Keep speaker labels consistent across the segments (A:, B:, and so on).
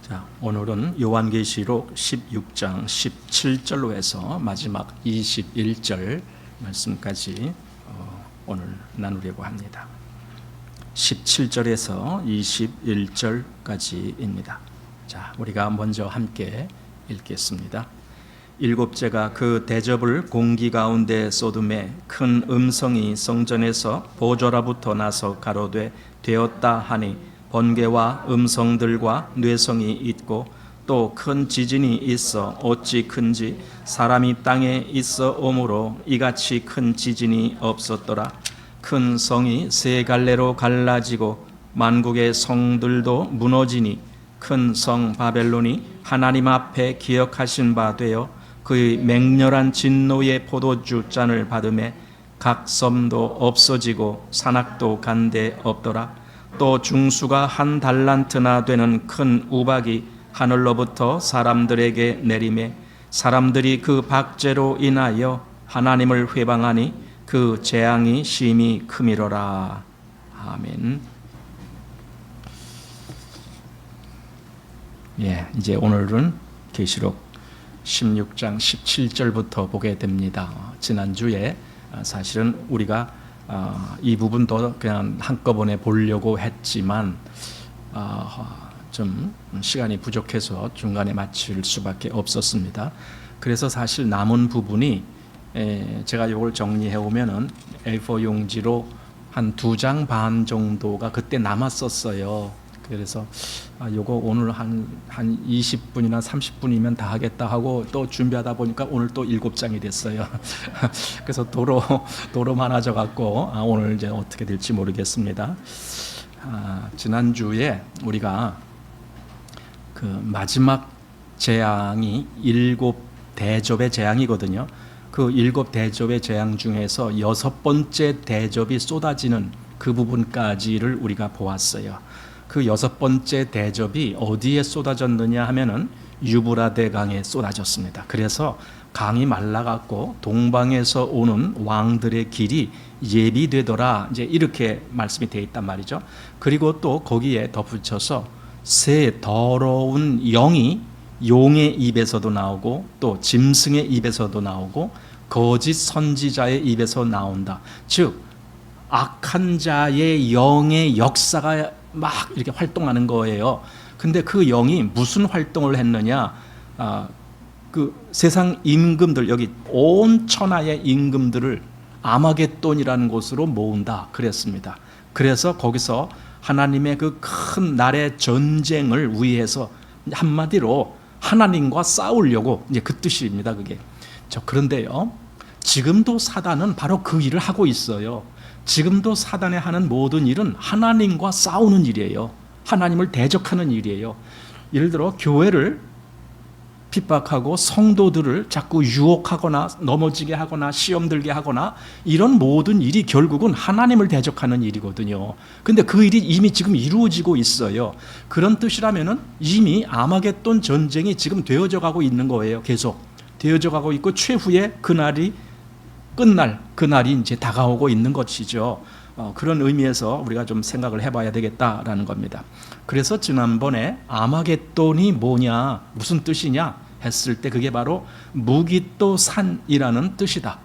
A: 자, 오늘은 요한계시록 16장 17절로 해서 마지막 21절 말씀까지 오늘 나누려고 합니다. 17절에서 21절까지입니다. 자, 우리가 먼저 함께 읽겠습니다. 일곱째가 그 대접을 공기 가운데 쏟음에 큰 음성이 성전에서 보좌로부터 나서 가로되 되었다 하니 번개와 음성들과 뇌성이 있고 또 큰 지진이 있어 어찌 큰지 사람이 땅에 있어 오므로 이같이 큰 지진이 없었더라. 큰 성이 세 갈래로 갈라지고 만국의 성들도 무너지니 큰 성 바벨론이 하나님 앞에 기억하신 바 되어 그의 맹렬한 진노의 포도주 잔을 받음에 각 섬도 없어지고 산악도 간데 없더라. 또 중수가 한 달란트나 되는 큰 우박이 하늘로부터 사람들에게 내리매 사람들이 그 박죄로 인하여 하나님을 회방하니 그 재앙이 심히 크미로라. 아멘. 이제 오늘은 계시록 16장 17절부터 보게 됩니다. 지난주에 사실은 우리가 이 부분도 그냥 한꺼번에 보려고 했지만 좀 시간이 부족해서 중간에 마칠 수밖에 없었습니다. 그래서 사실 남은 부분이 제가 이걸 정리해 오면은 A4 용지로 한 2장 반 정도가 그때 남았었어요. 그래서 요거 오늘 한 20분이나 30분이면 다 하겠다 하고 또 준비하다 보니까 오늘 또 7장이 됐어요. 그래서 도로 많아져 갖고 오늘 이제 어떻게 될지 모르겠습니다. 지난주에 우리가 그 마지막 재앙이 7 대접의 재앙이거든요. 그 7 대접의 재앙 중에서 6번째 대접이 쏟아지는 그 부분까지를 우리가 보았어요. 그 6번째 대접이 어디에 쏟아졌느냐 하면은 유브라데 강에 쏟아졌습니다. 그래서 강이 말라갖고 동방에서 오는 왕들의 길이 예비되더라. 이제 이렇게 말씀이 되어 있단 말이죠. 그리고 또 거기에 덧붙여서 새 더러운 영이 용의 입에서도 나오고 또 짐승의 입에서도 나오고 거짓 선지자의 입에서 나온다. 즉 악한 자의 영의 역사가 막 이렇게 활동하는 거예요. 근데 그 영이 무슨 활동을 했느냐? 그 세상 임금들, 여기 온 천하의 임금들을 아마겟돈이라는 곳으로 모은다 그랬습니다. 그래서 거기서 하나님의 그 큰 날의 전쟁을 위해서 한마디로 하나님과 싸우려고 이제 그 뜻입니다. 그게. 그런데요, 지금도 사단은 바로 그 일을 하고 있어요. 지금도 사단이 하는 모든 일은 하나님과 싸우는 일이에요. 하나님을 대적하는 일이에요. 예를 들어 교회를 핍박하고 성도들을 자꾸 유혹하거나 넘어지게 하거나 시험 들게 하거나 이런 모든 일이 결국은 하나님을 대적하는 일이거든요. 근데 그 일이 이미 지금 이루어지고 있어요. 그런 뜻이라면은 이미 아마겟돈 전쟁이 지금 되어져 가고 있는 거예요. 계속 되어져 가고 있고 최후의 그날이 끝날 그날이 이제 다가오고 있는 것이죠. 그런 의미에서 우리가 좀 생각을 해봐야 되겠다라는 겁니다. 그래서 지난번에 아마겟돈이 뭐냐, 무슨 뜻이냐 했을 때 그게 바로 무깃도산이라는 뜻이다.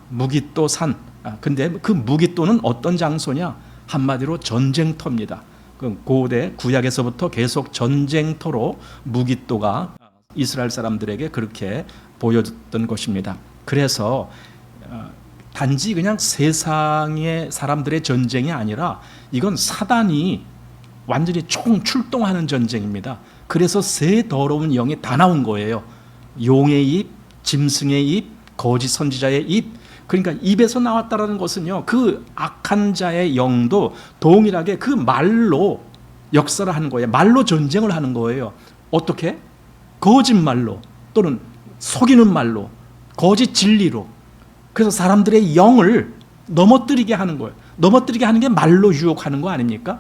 A: 무깃도산. 근데 그 무깃도는 어떤 장소냐? 한마디로 전쟁터입니다. 그 고대 구약에서부터 계속 전쟁터로 무깃도가 이스라엘 사람들에게 그렇게 보여줬던 것입니다. 그래서 단지 그냥 세상의 사람들의 전쟁이 아니라 이건 사단이 완전히 총 출동하는 전쟁입니다. 그래서 새 더러운 영이 다 나온 거예요. 용의 입, 짐승의 입, 거짓 선지자의 입. 그러니까 입에서 나왔다는 것은요, 그 악한 자의 영도 동일하게 그 말로 역사를 하는 거예요. 말로 전쟁을 하는 거예요. 어떻게? 거짓말로 또는 속이는 말로, 거짓 진리로. 그래서 사람들의 영을 넘어뜨리게 하는 거예요. 넘어뜨리게 하는 게 말로 유혹하는 거 아닙니까?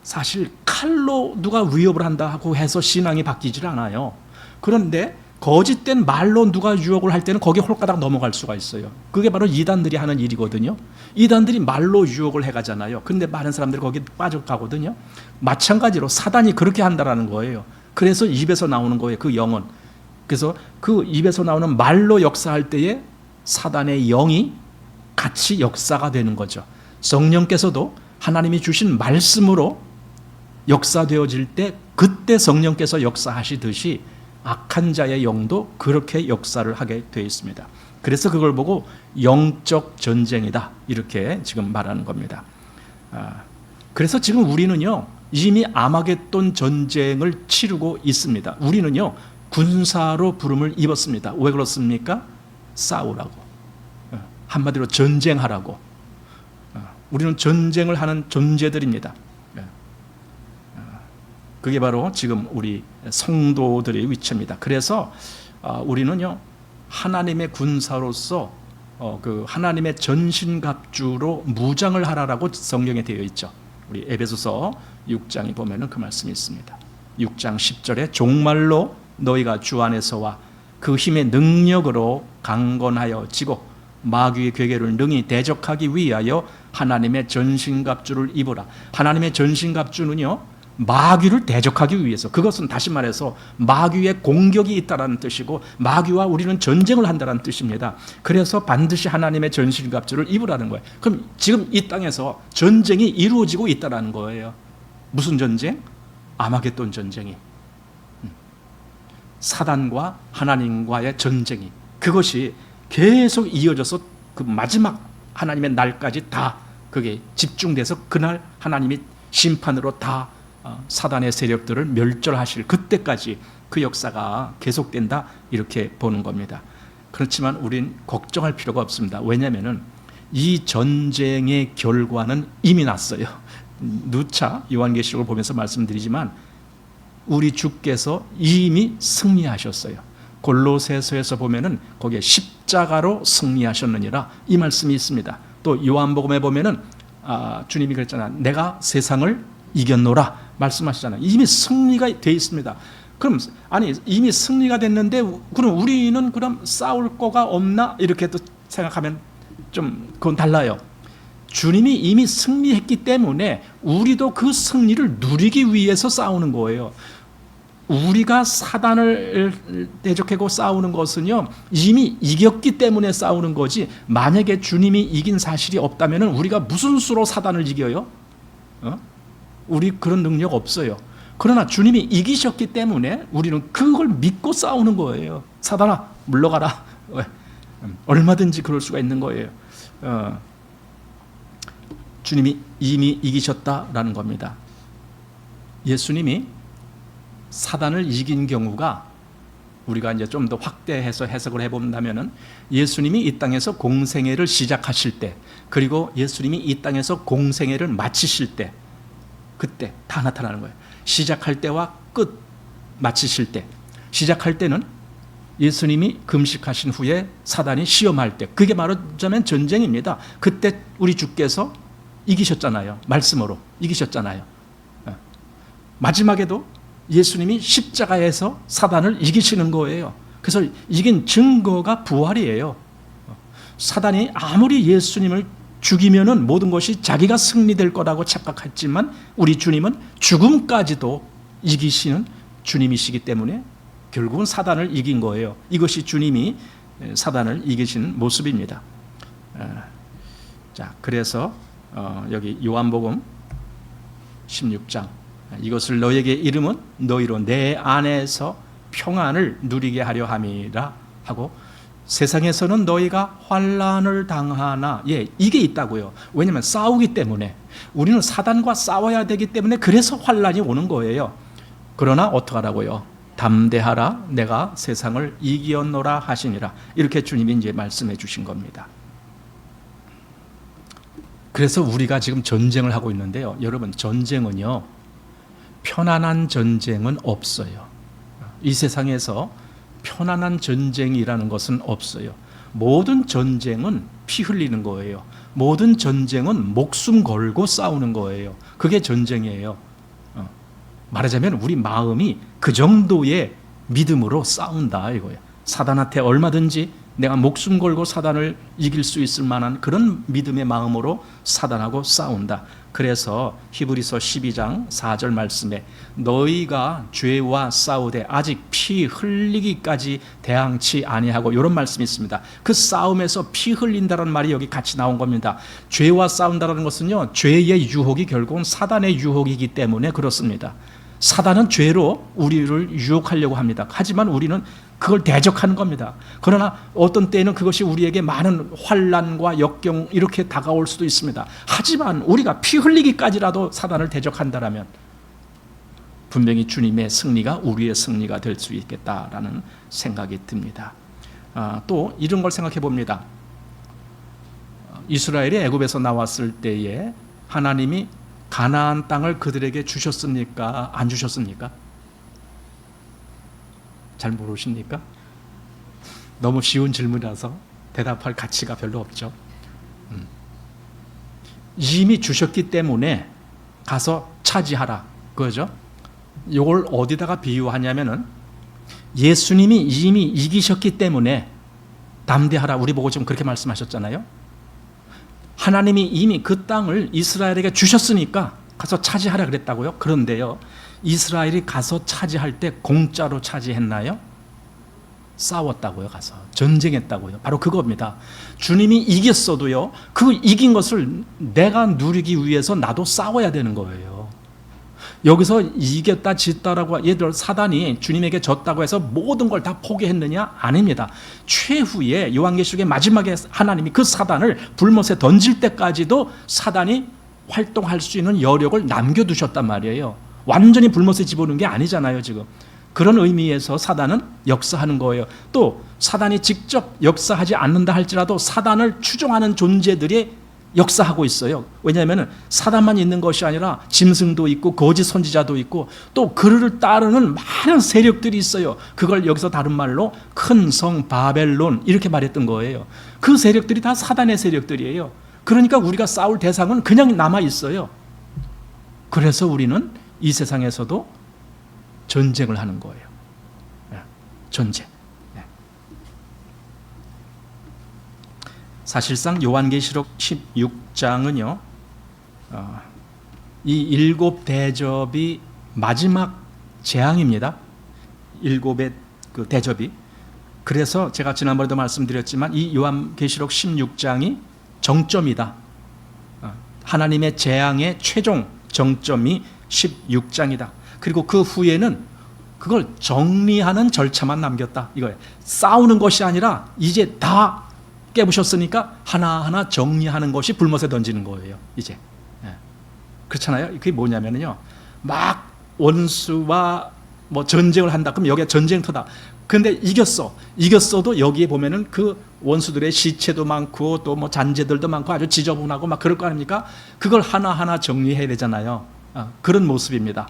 A: 사실 칼로 누가 위협을 한다 하고 해서 신앙이 바뀌질 않아요. 그런데 거짓된 말로 누가 유혹을 할 때는 거기에 홀가닥 넘어갈 수가 있어요. 그게 바로 이단들이 하는 일이거든요. 이단들이 말로 유혹을 해가잖아요. 근데 많은 사람들이 거기에 빠져가거든요. 마찬가지로 사단이 그렇게 한다라는 거예요. 그래서 입에서 나오는 거예요. 그 영은. 그래서 그 입에서 나오는 말로 역사할 때에 사단의 영이 같이 역사가 되는 거죠. 성령께서도 하나님이 주신 말씀으로 역사되어질 때 그때 성령께서 역사하시듯이 악한 자의 영도 그렇게 역사를 하게 되어 있습니다. 그래서 그걸 보고 영적 전쟁이다 이렇게 지금 말하는 겁니다. 그래서 지금 우리는요 이미 아마겟돈 전쟁을 치르고 있습니다. 우리는요 군사로 부름을 입었습니다. 왜 그렇습니까? 싸우라고. 한마디로 전쟁하라고. 우리는 전쟁을 하는 존재들입니다. 그게 바로 지금 우리 성도들의 위치입니다. 그래서 우리는요 하나님의 군사로서 그 하나님의 전신갑주로 무장을 하라라고 성경에 되어 있죠. 우리 에베소서 6장에 보면은 그 말씀이 있습니다. 6장 10절에 종말로 너희가 주 안에서와 그 힘의 능력으로 강건하여 지고 마귀의 괴계를 능히 대적하기 위하여 하나님의 전신갑주를 입으라. 하나님의 전신갑주는요 마귀를 대적하기 위해서, 그것은 다시 말해서 마귀의 공격이 있다라는 뜻이고 마귀와 우리는 전쟁을 한다는 뜻입니다. 그래서 반드시 하나님의 전신갑주를 입으라는 거예요. 그럼 지금 이 땅에서 전쟁이 이루어지고 있다라는 거예요. 무슨 전쟁? 아마겟돈 전쟁이. 사단과 하나님과의 전쟁이. 그것이 계속 이어져서 그 마지막 하나님의 날까지 다 그게 집중돼서 그날 하나님이 심판으로 다 사단의 세력들을 멸절하실 그때까지 그 역사가 계속된다 이렇게 보는 겁니다. 그렇지만 우린 걱정할 필요가 없습니다. 왜냐하면 이 전쟁의 결과는 이미 났어요. 누차 요한계시록을 보면서 말씀드리지만 우리 주께서 이미 승리하셨어요. 골로새서에서 보면은 거기에 십자가로 승리하셨느니라 이 말씀이 있습니다. 또 요한복음에 보면은 주님이 그랬잖아요. 내가 세상을 이겼노라 말씀하시잖아요. 이미 승리가 되어 있습니다. 그럼 아니 이미 승리가 됐는데 그럼 우리는 그럼 싸울 거가 없나 이렇게 또 생각하면 좀 그건 달라요. 주님이 이미 승리했기 때문에 우리도 그 승리를 누리기 위해서 싸우는 거예요. 우리가 사단을 대적하고 싸우는 것은요 이미 이겼기 때문에 싸우는 거지, 만약에 주님이 이긴 사실이 없다면 우리가 무슨 수로 사단을 이겨요? 우리 그런 능력 없어요. 그러나 주님이 이기셨기 때문에 우리는 그걸 믿고 싸우는 거예요. 사단아 물러가라. 얼마든지 그럴 수가 있는 거예요. 주님이 이미 이기셨다라는 겁니다. 예수님이 사단을 이긴 경우가 우리가 이제 좀 더 확대해서 해석을 해본다면은 예수님이 이 땅에서 공생애를 시작하실 때, 그리고 예수님이 이 땅에서 공생애를 마치실 때, 그때 다 나타나는 거예요. 시작할 때와 끝 마치실 때. 시작할 때는 예수님이 금식하신 후에 사단이 시험할 때, 그게 말하자면 전쟁입니다. 그때 우리 주께서 이기셨잖아요. 말씀으로 이기셨잖아요. 마지막에도 예수님이 십자가에서 사단을 이기시는 거예요. 그래서 이긴 증거가 부활이에요. 사단이 아무리 예수님을 죽이면은 모든 것이 자기가 승리될 거라고 착각했지만 우리 주님은 죽음까지도 이기시는 주님이시기 때문에 결국은 사단을 이긴 거예요. 이것이 주님이 사단을 이기시는 모습입니다. 자, 그래서 여기 요한복음 16장, 이것을 너에게 이름은 너희로 내 안에서 평안을 누리게 하려 함이라 하고, 세상에서는 너희가 환난을 당하나, 이게 있다고요. 왜냐하면 싸우기 때문에, 우리는 사단과 싸워야 되기 때문에 그래서 환난이 오는 거예요. 그러나 어떡하라고요? 담대하라, 내가 세상을 이기었노라 하시니라. 이렇게 주님이 이제 말씀해 주신 겁니다. 그래서 우리가 지금 전쟁을 하고 있는데요. 여러분, 전쟁은요 편안한 전쟁은 없어요. 이 세상에서 편안한 전쟁이라는 것은 없어요. 모든 전쟁은 피 흘리는 거예요. 모든 전쟁은 목숨 걸고 싸우는 거예요. 그게 전쟁이에요. 말하자면 우리 마음이 그 정도의 믿음으로 싸운다 이거예요. 사단한테 얼마든지 내가 목숨 걸고 사단을 이길 수 있을 만한 그런 믿음의 마음으로 사단하고 싸운다. 그래서 히브리서 12장 4절 말씀에 너희가 죄와 싸우되 아직 피 흘리기까지 대항치 아니하고 이런 말씀이 있습니다. 그 싸움에서 피 흘린다는 말이 여기 같이 나온 겁니다. 죄와 싸운다는 것은요, 죄의 유혹이 결국은 사단의 유혹이기 때문에 그렇습니다. 사단은 죄로 우리를 유혹하려고 합니다. 하지만 우리는 그걸 대적하는 겁니다. 그러나 어떤 때에는 그것이 우리에게 많은 환난과 역경 이렇게 다가올 수도 있습니다. 하지만 우리가 피 흘리기까지라도 사단을 대적한다면 분명히 주님의 승리가 우리의 승리가 될 수 있겠다라는 생각이 듭니다. 또 이런 걸 생각해 봅니다. 이스라엘이 애굽에서 나왔을 때에 하나님이 가나안 땅을 그들에게 주셨습니까? 안 주셨습니까? 잘 모르십니까? 너무 쉬운 질문이라서 대답할 가치가 별로 없죠. 이미 주셨기 때문에 가서 차지하라 그거죠. 이걸 어디다가 비유하냐면은 예수님이 이미 이기셨기 때문에 담대하라, 우리 보고 지금 그렇게 말씀하셨잖아요. 하나님이 이미 그 땅을 이스라엘에게 주셨으니까 가서 차지하라 그랬다고요. 그런데요, 이스라엘이 가서 차지할 때 공짜로 차지했나요? 싸웠다고요. 가서 전쟁했다고요. 바로 그겁니다. 주님이 이겼어도요, 그 이긴 것을 내가 누리기 위해서 나도 싸워야 되는 거예요. 여기서 이겼다 짓다라고 얘들 사단이 주님에게 졌다고 해서 모든 걸 다 포기했느냐? 아닙니다. 최후에 요한계시록의 마지막에 하나님이 그 사단을 불못에 던질 때까지도 사단이 활동할 수 있는 여력을 남겨두셨단 말이에요. 완전히 불못에 집어넣은 게 아니잖아요. 지금 그런 의미에서 사단은 역사하는 거예요. 또 사단이 직접 역사하지 않는다 할지라도 사단을 추종하는 존재들이 역사하고 있어요. 왜냐하면 사단만 있는 것이 아니라 짐승도 있고 거짓 선지자도 있고 또 그를 따르는 많은 세력들이 있어요. 그걸 여기서 다른 말로 큰 성 바벨론 이렇게 말했던 거예요. 그 세력들이 다 사단의 세력들이에요. 그러니까 우리가 싸울 대상은 그냥 남아 있어요. 그래서 우리는 이 세상에서도 전쟁을 하는 거예요. 전쟁. 사실상 요한계시록 16장은요, 이 일곱 대접이 마지막 재앙입니다. 일곱의 그 대접이. 그래서 제가 지난번에도 말씀드렸지만 이 요한계시록 16장이 정점이다. 하나님의 재앙의 최종 정점이 16장이다. 그리고 그 후에는 그걸 정리하는 절차만 남겼다 이거예요. 싸우는 것이 아니라 이제 다 깨부셨으니까 하나하나 정리하는 것이 불못에 던지는 거예요. 이제 그렇잖아요. 그게 뭐냐면요, 막 원수와 뭐 전쟁을 한다. 그럼 여기가 전쟁터다. 근데 이겼어도 여기에 보면은 그 원수들의 시체도 많고 또 뭐 잔재들도 많고 아주 지저분하고 막 그럴 거 아닙니까? 그걸 하나하나 정리해야 되잖아요. 그런 모습입니다.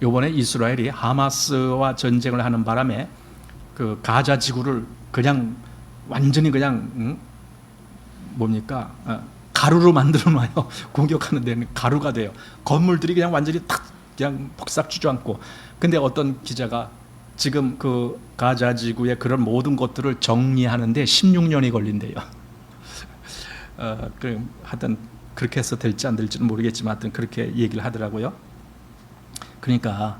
A: 요번에 이스라엘이 하마스와 전쟁을 하는 바람에 그 가자 지구를 그냥 완전히 그냥 뭡니까? 가루로 만들어 놔요. 공격하는 데는 가루가 돼요. 건물들이 그냥 완전히 탁 그냥 폭삭 주저앉고. 근데 어떤 기자가 지금 그 가자 지구의 그런 모든 것들을 정리하는데 16년이 걸린대요. 하여튼 그렇게 해서 될지 안 될지는 모르겠지만 하여튼 그렇게 얘기를 하더라고요. 그러니까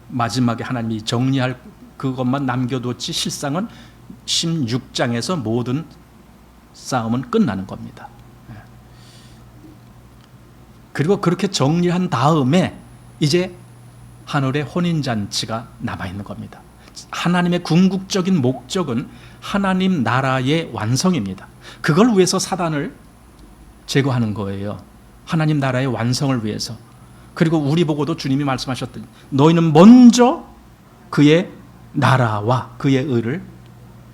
A: 마지막에 하나님이 정리할 그것만 남겨뒀지 실상은 16장에서 모든 싸움은 끝나는 겁니다. 그리고 그렇게 정리한 다음에 이제 하늘의 혼인잔치가 남아있는 겁니다. 하나님의 궁극적인 목적은 하나님 나라의 완성입니다. 그걸 위해서 사단을 제거하는 거예요. 하나님 나라의 완성을 위해서. 그리고 우리 보고도 주님이 말씀하셨더니 너희는 먼저 그의 나라와 그의 의를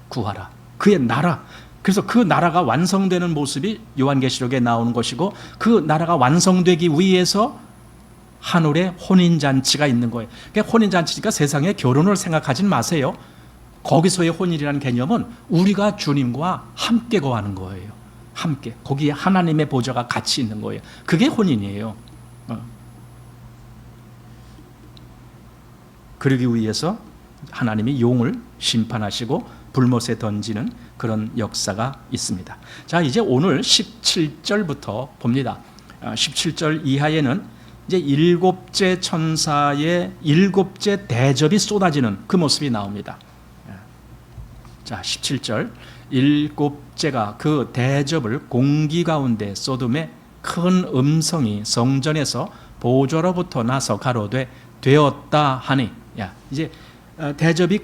A: 구하라. 그의 나라. 그래서 그 나라가 완성되는 모습이 요한계시록에 나오는 것이고 그 나라가 완성되기 위해서 하늘의 혼인잔치가 있는 거예요. 그러니까 혼인잔치니까 세상의 결혼을 생각하진 마세요. 거기서의 혼인이라는 개념은 우리가 주님과 함께 거하는 거예요. 함께. 거기에 하나님의 보좌가 같이 있는 거예요. 그게 혼인이에요. 그러기 위해서 하나님이 용을 심판하시고 불못에 던지는 그런 역사가 있습니다. 자, 이제 오늘 17절부터 봅니다. 17절 이하에는 이제 일곱째 천사의 일곱째 대접이 쏟아지는 그 모습이 나옵니다. 자, 17절 일곱째가 그 대접을 공기 가운데 쏟음에 큰 음성이 성전에서 보좌로부터 나서 가로되 되었다 하니. 야, 이제 대접이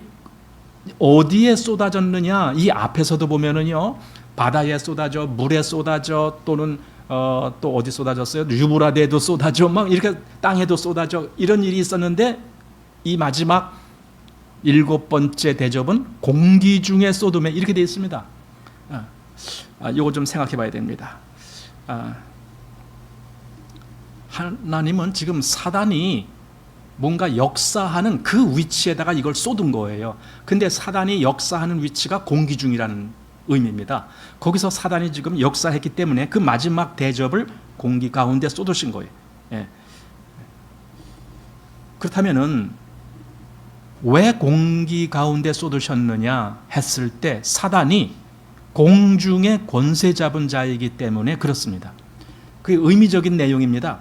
A: 어디에 쏟아졌느냐? 이 앞에서도 보면은요, 바다에 쏟아져, 물에 쏟아져, 또는 또 어디 쏟아졌어요? 유브라데도 쏟아져, 막 이렇게 땅에도 쏟아져, 이런 일이 있었는데 이 마지막 일곱 번째 대접은 공기 중에 쏟음에 이렇게 되어 있습니다. 이거 좀 생각해 봐야 됩니다. 하나님은 지금 사단이 뭔가 역사하는 그 위치에다가 이걸 쏟은 거예요. 근데 사단이 역사하는 위치가 공기 중이라는 의미입니다. 거기서 사단이 지금 역사했기 때문에 그 마지막 대접을 공기 가운데 쏟으신 거예요. 예. 그렇다면은 왜 공기 가운데 쏟으셨느냐 했을 때 사단이 공중의 권세 잡은 자이기 때문에 그렇습니다. 그게 의미적인 내용입니다.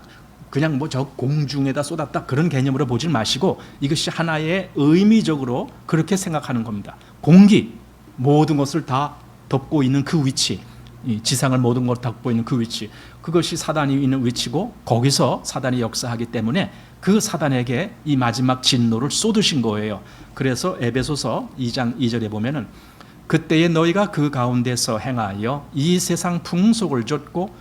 A: 그냥 뭐 저 공중에다 쏟았다 그런 개념으로 보지 마시고 이것이 하나의 의미적으로 그렇게 생각하는 겁니다. 공기, 모든 것을 다 덮고 있는 그 위치, 이 지상을 모든 걸 덮고 있는 그 위치, 그것이 사단이 있는 위치고 거기서 사단이 역사하기 때문에 그 사단에게 이 마지막 진노를 쏟으신 거예요. 그래서 에베소서 2장 2절에 보면은 그때에 너희가 그 가운데서 행하여 이 세상 풍속을 좇고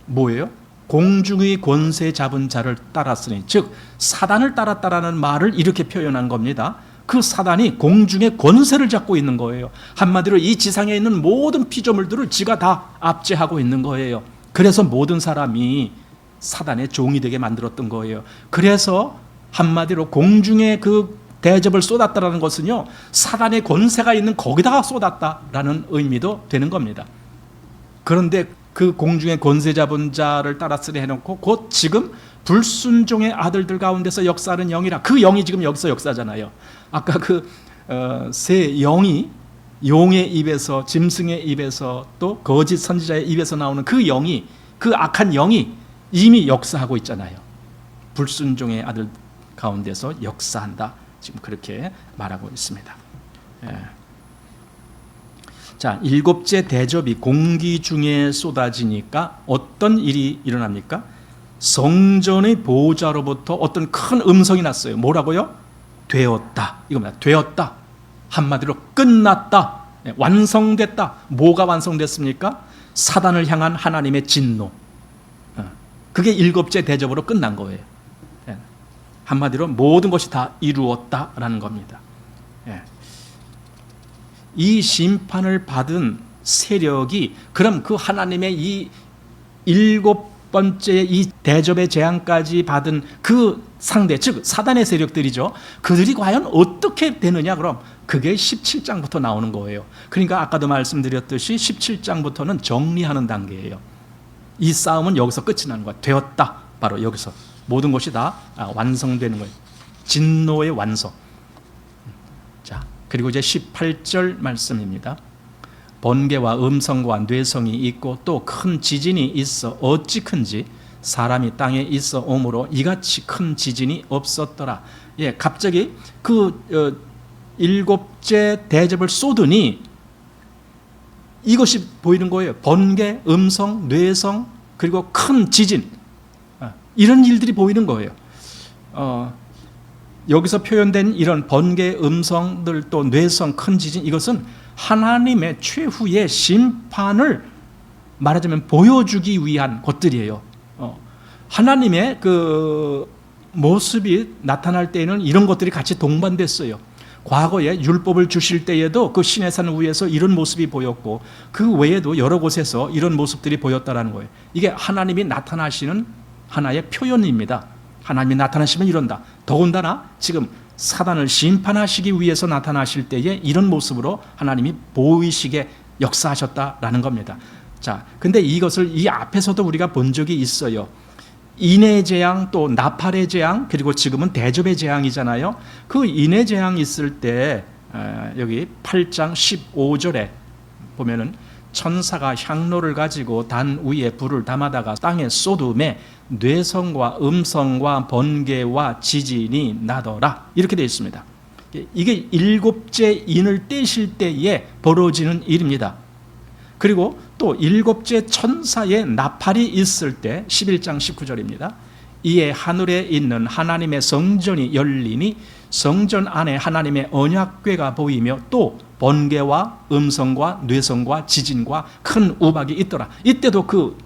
A: 뭐예요? 공중의 권세 잡은 자를 따랐으니, 즉 사단을 따랐다라는 말을 이렇게 표현한 겁니다. 그 사단이 공중의 권세를 잡고 있는 거예요. 한마디로 이 지상에 있는 모든 피조물들을 지가 다 압제하고 있는 거예요. 그래서 모든 사람이 사단의 종이 되게 만들었던 거예요. 그래서 한마디로 공중의 그 대접을 쏟았다라는 것은요, 사단의 권세가 있는 거기다가 쏟았다라는 의미도 되는 겁니다. 그런데 그 공중의 권세 잡은 자를 따랐으리 해놓고 곧 지금 불순종의 아들들 가운데서 역사하는 영이라, 그 영이 지금 여기서 역사잖아요. 아까 그 새 영이 용의 입에서, 짐승의 입에서, 또 거짓 선지자의 입에서 나오는 그 영이, 그 악한 영이 이미 역사하고 있잖아요. 불순종의 아들 가운데서 역사한다, 지금 그렇게 말하고 있습니다. 예. 자, 일곱째 대접이 공기 중에 쏟아지니까 어떤 일이 일어납니까? 성전의 보좌로부터 어떤 큰 음성이 났어요. 뭐라고요? 되었다, 이겁니다. 되었다, 한마디로 끝났다, 완성됐다. 뭐가 완성됐습니까? 사단을 향한 하나님의 진노, 그게 일곱째 대접으로 끝난 거예요. 한마디로 모든 것이 다 이루었다라는 겁니다. 이 심판을 받은 세력이 그럼 그 하나님의 이 일곱 번째 이 대접의 재앙까지 받은 그 상대, 즉 사단의 세력들이죠. 그들이 과연 어떻게 되느냐? 그럼 그게 17장부터 나오는 거예요. 그러니까 아까도 말씀드렸듯이 17장부터는 정리하는 단계예요. 이 싸움은 여기서 끝이 나는 거야. 되었다, 바로 여기서 모든 것이 다 완성되는 거예요. 진노의 완성. 자, 그리고 이제 18절 말씀입니다. 번개와 음성과 뇌성이 있고 또 큰 지진이 있어 어찌 큰지 사람이 땅에 있어 오므로 이같이 큰 지진이 없었더라. 예, 갑자기 그 일곱째 대접을 쏟으니 이것이 보이는 거예요. 번개, 음성, 뇌성, 그리고 큰 지진, 이런 일들이 보이는 거예요. 여기서 표현된 이런 번개, 음성들, 또 뇌성, 큰 지진, 이것은 하나님의 최후의 심판을 말하자면 보여주기 위한 것들이에요. 하나님의 그 모습이 나타날 때에는 이런 것들이 같이 동반됐어요. 과거에 율법을 주실 때에도 그 시내산 위에서 이런 모습이 보였고 그 외에도 여러 곳에서 이런 모습들이 보였다라는 거예요. 이게 하나님이 나타나시는 하나의 표현입니다. 하나님이 나타나시면 이런다. 더군다나 지금 사단을 심판하시기 위해서 나타나실 때에 이런 모습으로 하나님이 보이시게 역사하셨다라는 겁니다. 자, 근데 이것을 이 앞에서도 우리가 본 적이 있어요. 인의 재앙, 또 나팔의 재앙, 그리고 지금은 대접의 재앙이잖아요. 그 인의 재앙이 있을 때 여기 8장 15절에 보면은 천사가 향로를 가지고 단 위에 불을 담아다가 땅에 쏟음에 뇌성과 음성과 번개와 지진이 나더라, 이렇게 되어 있습니다. 이게 일곱째 인을 떼실 때에 벌어지는 일입니다. 그리고 또 일곱째 천사의 나팔이 있을 때 11장 19절입니다. 이에 하늘에 있는 하나님의 성전이 열리니 성전 안에 하나님의 언약궤가 보이며 또 번개와 음성과 뇌성과 지진과 큰 우박이 있더라. 이때도 그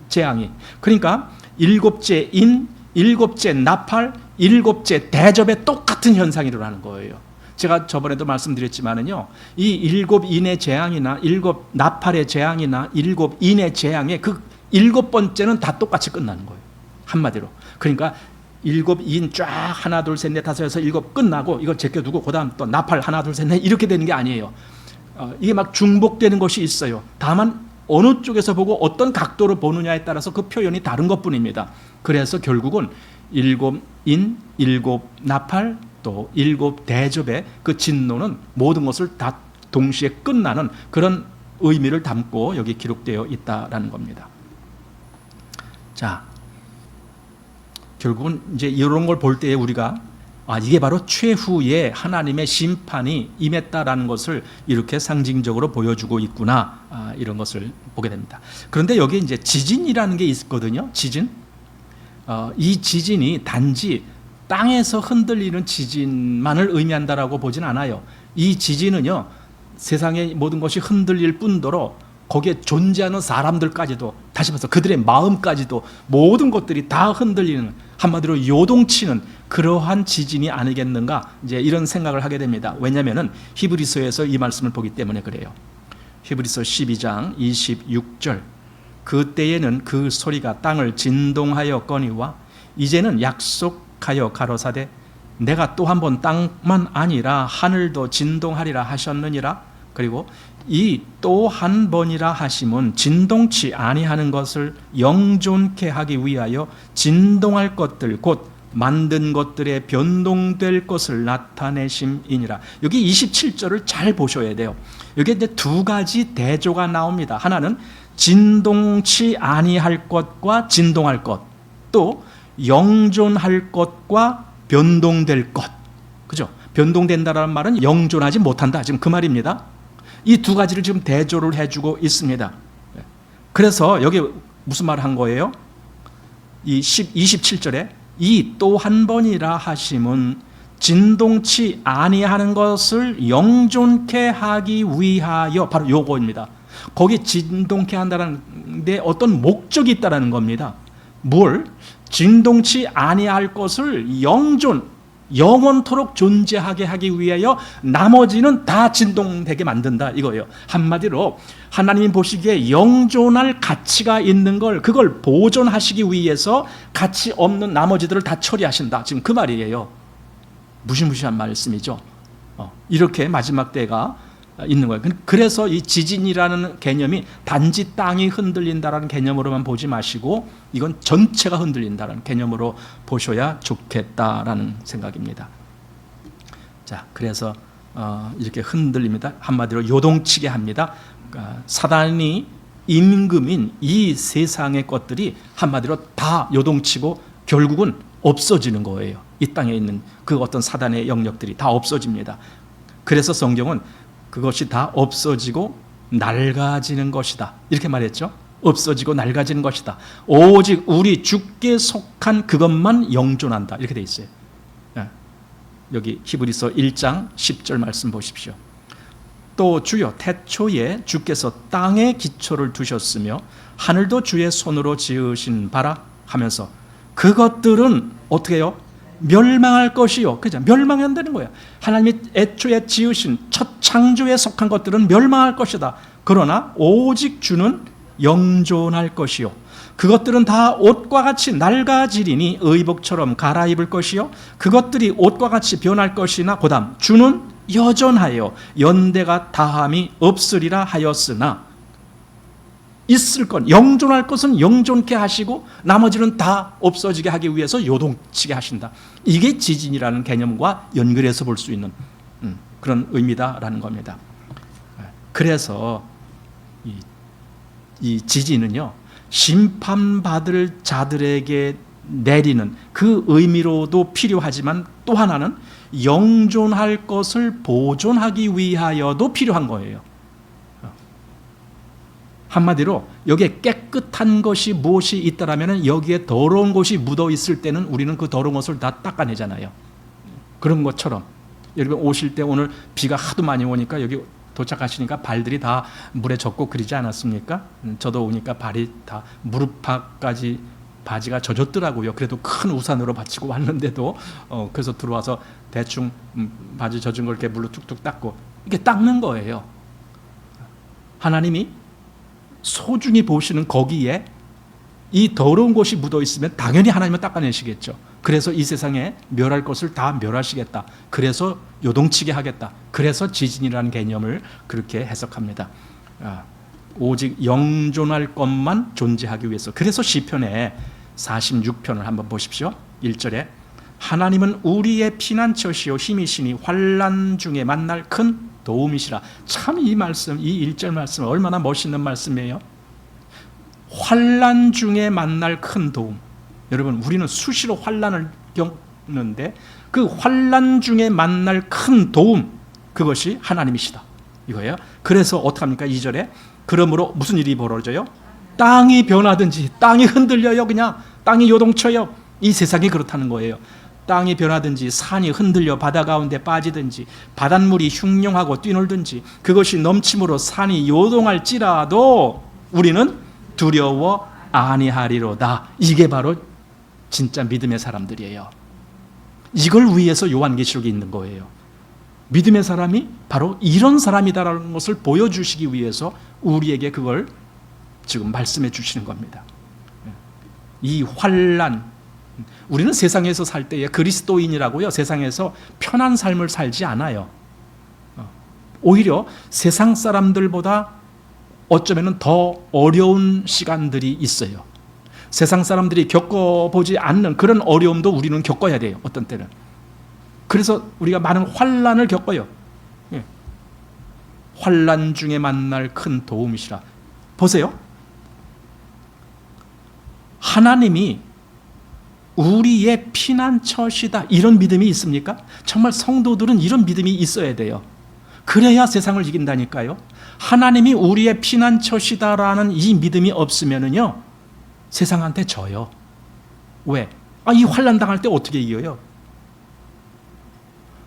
A: 재앙이, 그러니까 일곱째 인, 일곱째 나팔, 일곱째 대접에 똑같은 현상이 일어나는 거예요. 제가 저번에도 말씀드렸지만은요, 이 일곱 인의 재앙이나 일곱 나팔의 재앙이나 일곱 인의 재앙의 그 일곱 번째는 다 똑같이 끝나는 거예요. 한마디로. 그러니까 일곱 인 쫙 하나 둘 셋 넷 다섯 여섯 일곱 끝나고 이걸 제껴두고 그다음 또 나팔 하나 둘 셋 넷 이렇게 되는 게 아니에요. 이게 막 중복되는 것이 있어요. 다만 어느 쪽에서 보고 어떤 각도로 보느냐에 따라서 그 표현이 다른 것뿐입니다. 그래서 결국은 일곱 인, 일곱 나팔, 또 일곱 대접의 그 진노는 모든 것을 다 동시에 끝나는 그런 의미를 담고 여기 기록되어 있다라는 겁니다. 자, 결국은 이제 이런 걸 볼 때에 우리가 이게 바로 최후의 하나님의 심판이 임했다라는 것을 이렇게 상징적으로 보여주고 있구나, 이런 것을 보게 됩니다. 그런데 여기 이제 지진이라는 게 있거든요. 지진. 이 지진이 단지 땅에서 흔들리는 지진만을 의미한다라고 보진 않아요. 이 지진은요, 세상의 모든 것이 흔들릴 뿐더러 거기에 존재하는 사람들까지도, 다시 말해서 그들의 마음까지도 모든 것들이 다 흔들리는, 한마디로 요동치는 그러한 지진이 아니겠는가, 이제 이런 생각을 하게 됩니다. 왜냐하면 히브리서에서 이 말씀을 보기 때문에 그래요. 히브리서 12장 26절, 그때에는 그 소리가 땅을 진동하였거니와 이제는 약속하여 가로사대 내가 또 한 번 땅만 아니라 하늘도 진동하리라 하셨느니라. 그리고 이 또 한 번이라 하심은 진동치 아니하는 것을 영존케 하기 위하여 진동할 것들 곧 만든 것들의 변동될 것을 나타내심이니라. 여기 27절을 잘 보셔야 돼요. 여기 이제 두 가지 대조가 나옵니다. 하나는 진동치 아니할 것과 진동할 것, 또 영존할 것과 변동될 것. 그죠? 변동된다라는 말은 영존하지 못한다, 지금 그 말입니다. 이 두 가지를 지금 대조를 해주고 있습니다. 그래서 여기 무슨 말을 한 거예요? 이 27절에 이 또 한 번이라 하심은 진동치 아니하는 것을 영존케 하기 위하여, 바로 요거입니다. 거기 진동케 한다는 데 어떤 목적이 있다는 겁니다. 뭘? 진동치 아니할 것을 영원토록 존재하게 하기 위하여 나머지는 다 진동되게 만든다, 이거예요. 한마디로 하나님이 보시기에 영존할 가치가 있는 걸, 그걸 보존하시기 위해서 가치 없는 나머지들을 다 처리하신다, 지금 그 말이에요. 무시무시한 말씀이죠. 이렇게 마지막 때가 있는 거예요. 그래서 이 지진이라는 개념이 단지 땅이 흔들린다라는 개념으로만 보지 마시고 이건 전체가 흔들린다라는 개념으로 보셔야 좋겠다라는 생각입니다. 자, 그래서 이렇게 흔들립니다. 한마디로 요동치게 합니다. 사단이 임금인 이 세상의 것들이 한마디로 다 요동치고 결국은 없어지는 거예요. 이 땅에 있는 그 어떤 사단의 영역들이 다 없어집니다. 그래서 성경은 그것이 다 없어지고 낡아지는 것이다, 이렇게 말했죠. 없어지고 낡아지는 것이다. 오직 우리 주께 속한 그것만 영존한다, 이렇게 돼 있어요. 여기 히브리서 1장 10절 말씀 보십시오. 또 주여 태초에 주께서 땅에 기초를 두셨으며 하늘도 주의 손으로 지으신 바라 하면서 그것들은 어떻게 해요? 멸망할 것이요. 그죠? 멸망한다는 거예요. 하나님이 애초에 지으신 첫 창조에 속한 것들은 멸망할 것이다. 그러나 오직 주는 영존할 것이요. 그것들은 다 옷과 같이 낡아지리니 의복처럼 갈아입을 것이요. 그것들이 옷과 같이 변할 것이나 그다음 주는 여전하여 연대가 다함이 없으리라 하였으나, 있을 것, 영존할 것은 영존케 하시고 나머지는 다 없어지게 하기 위해서 요동치게 하신다. 이게 지진이라는 개념과 연결해서 볼 수 있는 그런 의미다라는 겁니다. 그래서 이 지진은요, 심판받을 자들에게 내리는 그 의미로도 필요하지만 또 하나는 영존할 것을 보존하기 위하여도 필요한 거예요. 한마디로 여기에 깨끗한 것이 무엇이 있다라면 여기에 더러운 것이 묻어 있을 때는 우리는 그 더러운 것을 다 닦아내잖아요. 그런 것처럼 여러분 오실 때 오늘 비가 하도 많이 오니까 여기 도착하시니까 발들이 다 물에 젖고 그러지 않았습니까? 저도 오니까 발이 다 무릎팍까지 바지가 젖었더라고요. 그래도 큰 우산으로 받치고 왔는데도 그래서 들어와서 대충 바지 젖은 걸 이렇게 물로 툭툭 닦고 이게 닦는 거예요. 하나님이 소중히 보시는 거기에 이 더러운 것이 묻어 있으면 당연히 하나님은 닦아내시겠죠. 그래서 이 세상에 멸할 것을 다 멸하시겠다. 그래서 요동치게 하겠다. 그래서 지진이라는 개념을 그렇게 해석합니다. 오직 영존할 것만 존재하기 위해서. 그래서 시편에 46편을 한번 보십시오. 1절에 하나님은 우리의 피난처시요 힘이시니 환난 중에 만날 큰 도움이시라. 참 이 말씀, 이 1절 말씀 얼마나 멋있는 말씀이에요. 환난 중에 만날 큰 도움. 여러분 우리는 수시로 환난을 겪는데 그 환난 중에 만날 큰 도움, 그것이 하나님이시다 이거예요. 그래서 어떡합니까? 2절에 그러므로 무슨 일이 벌어져요? 땅이 변하든지, 땅이 흔들려요. 그냥 땅이 요동쳐요. 이 세상이 그렇다는 거예요. 땅이 변하든지, 산이 흔들려 바다 가운데 빠지든지, 바닷물이 흉룡하고 뛰놀든지, 그것이 넘침으로 산이 요동할지라도 우리는 두려워 아니하리로다. 이게 바로 진짜 믿음의 사람들이에요. 이걸 위해서 요한계시록이 있는 거예요. 믿음의 사람이 바로 이런 사람이다라는 것을 보여주시기 위해서 우리에게 그걸 지금 말씀해 주시는 겁니다. 이 환난, 우리는 세상에서 살 때에 그리스도인이라고요, 세상에서 편한 삶을 살지 않아요. 오히려 세상 사람들보다 어쩌면 더 어려운 시간들이 있어요. 세상 사람들이 겪어보지 않는 그런 어려움도 우리는 겪어야 돼요. 어떤 때는. 그래서 우리가 많은 환난을 겪어요. 환난 중에 만날 큰 도움이시라. 보세요. 하나님이 우리의 피난처시다. 이런 믿음이 있습니까? 정말 성도들은 이런 믿음이 있어야 돼요. 그래야 세상을 이긴다니까요. 하나님이 우리의 피난처시다라는 이 믿음이 없으면은요, 세상한테 져요. 왜? 이 환난 당할 때 어떻게 이겨요?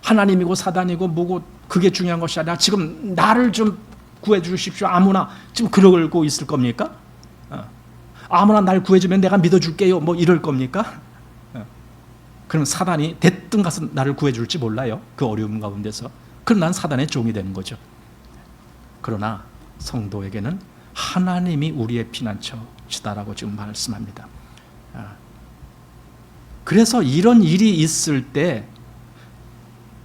A: 하나님이고 사단이고 뭐고 그게 중요한 것이 아니라 지금 나를 좀 구해 주십시오. 아무나 지금 그러고 있을 겁니까? 아무나 날 구해주면 내가 믿어줄게요. 뭐 이럴 겁니까? 그럼 사단이 대뜸 가서 나를 구해줄지 몰라요. 그 어려움 가운데서. 그럼 난 사단의 종이 되는 거죠. 그러나 성도에게는 하나님이 우리의 피난처시다라고 지금 말씀합니다. 그래서 이런 일이 있을 때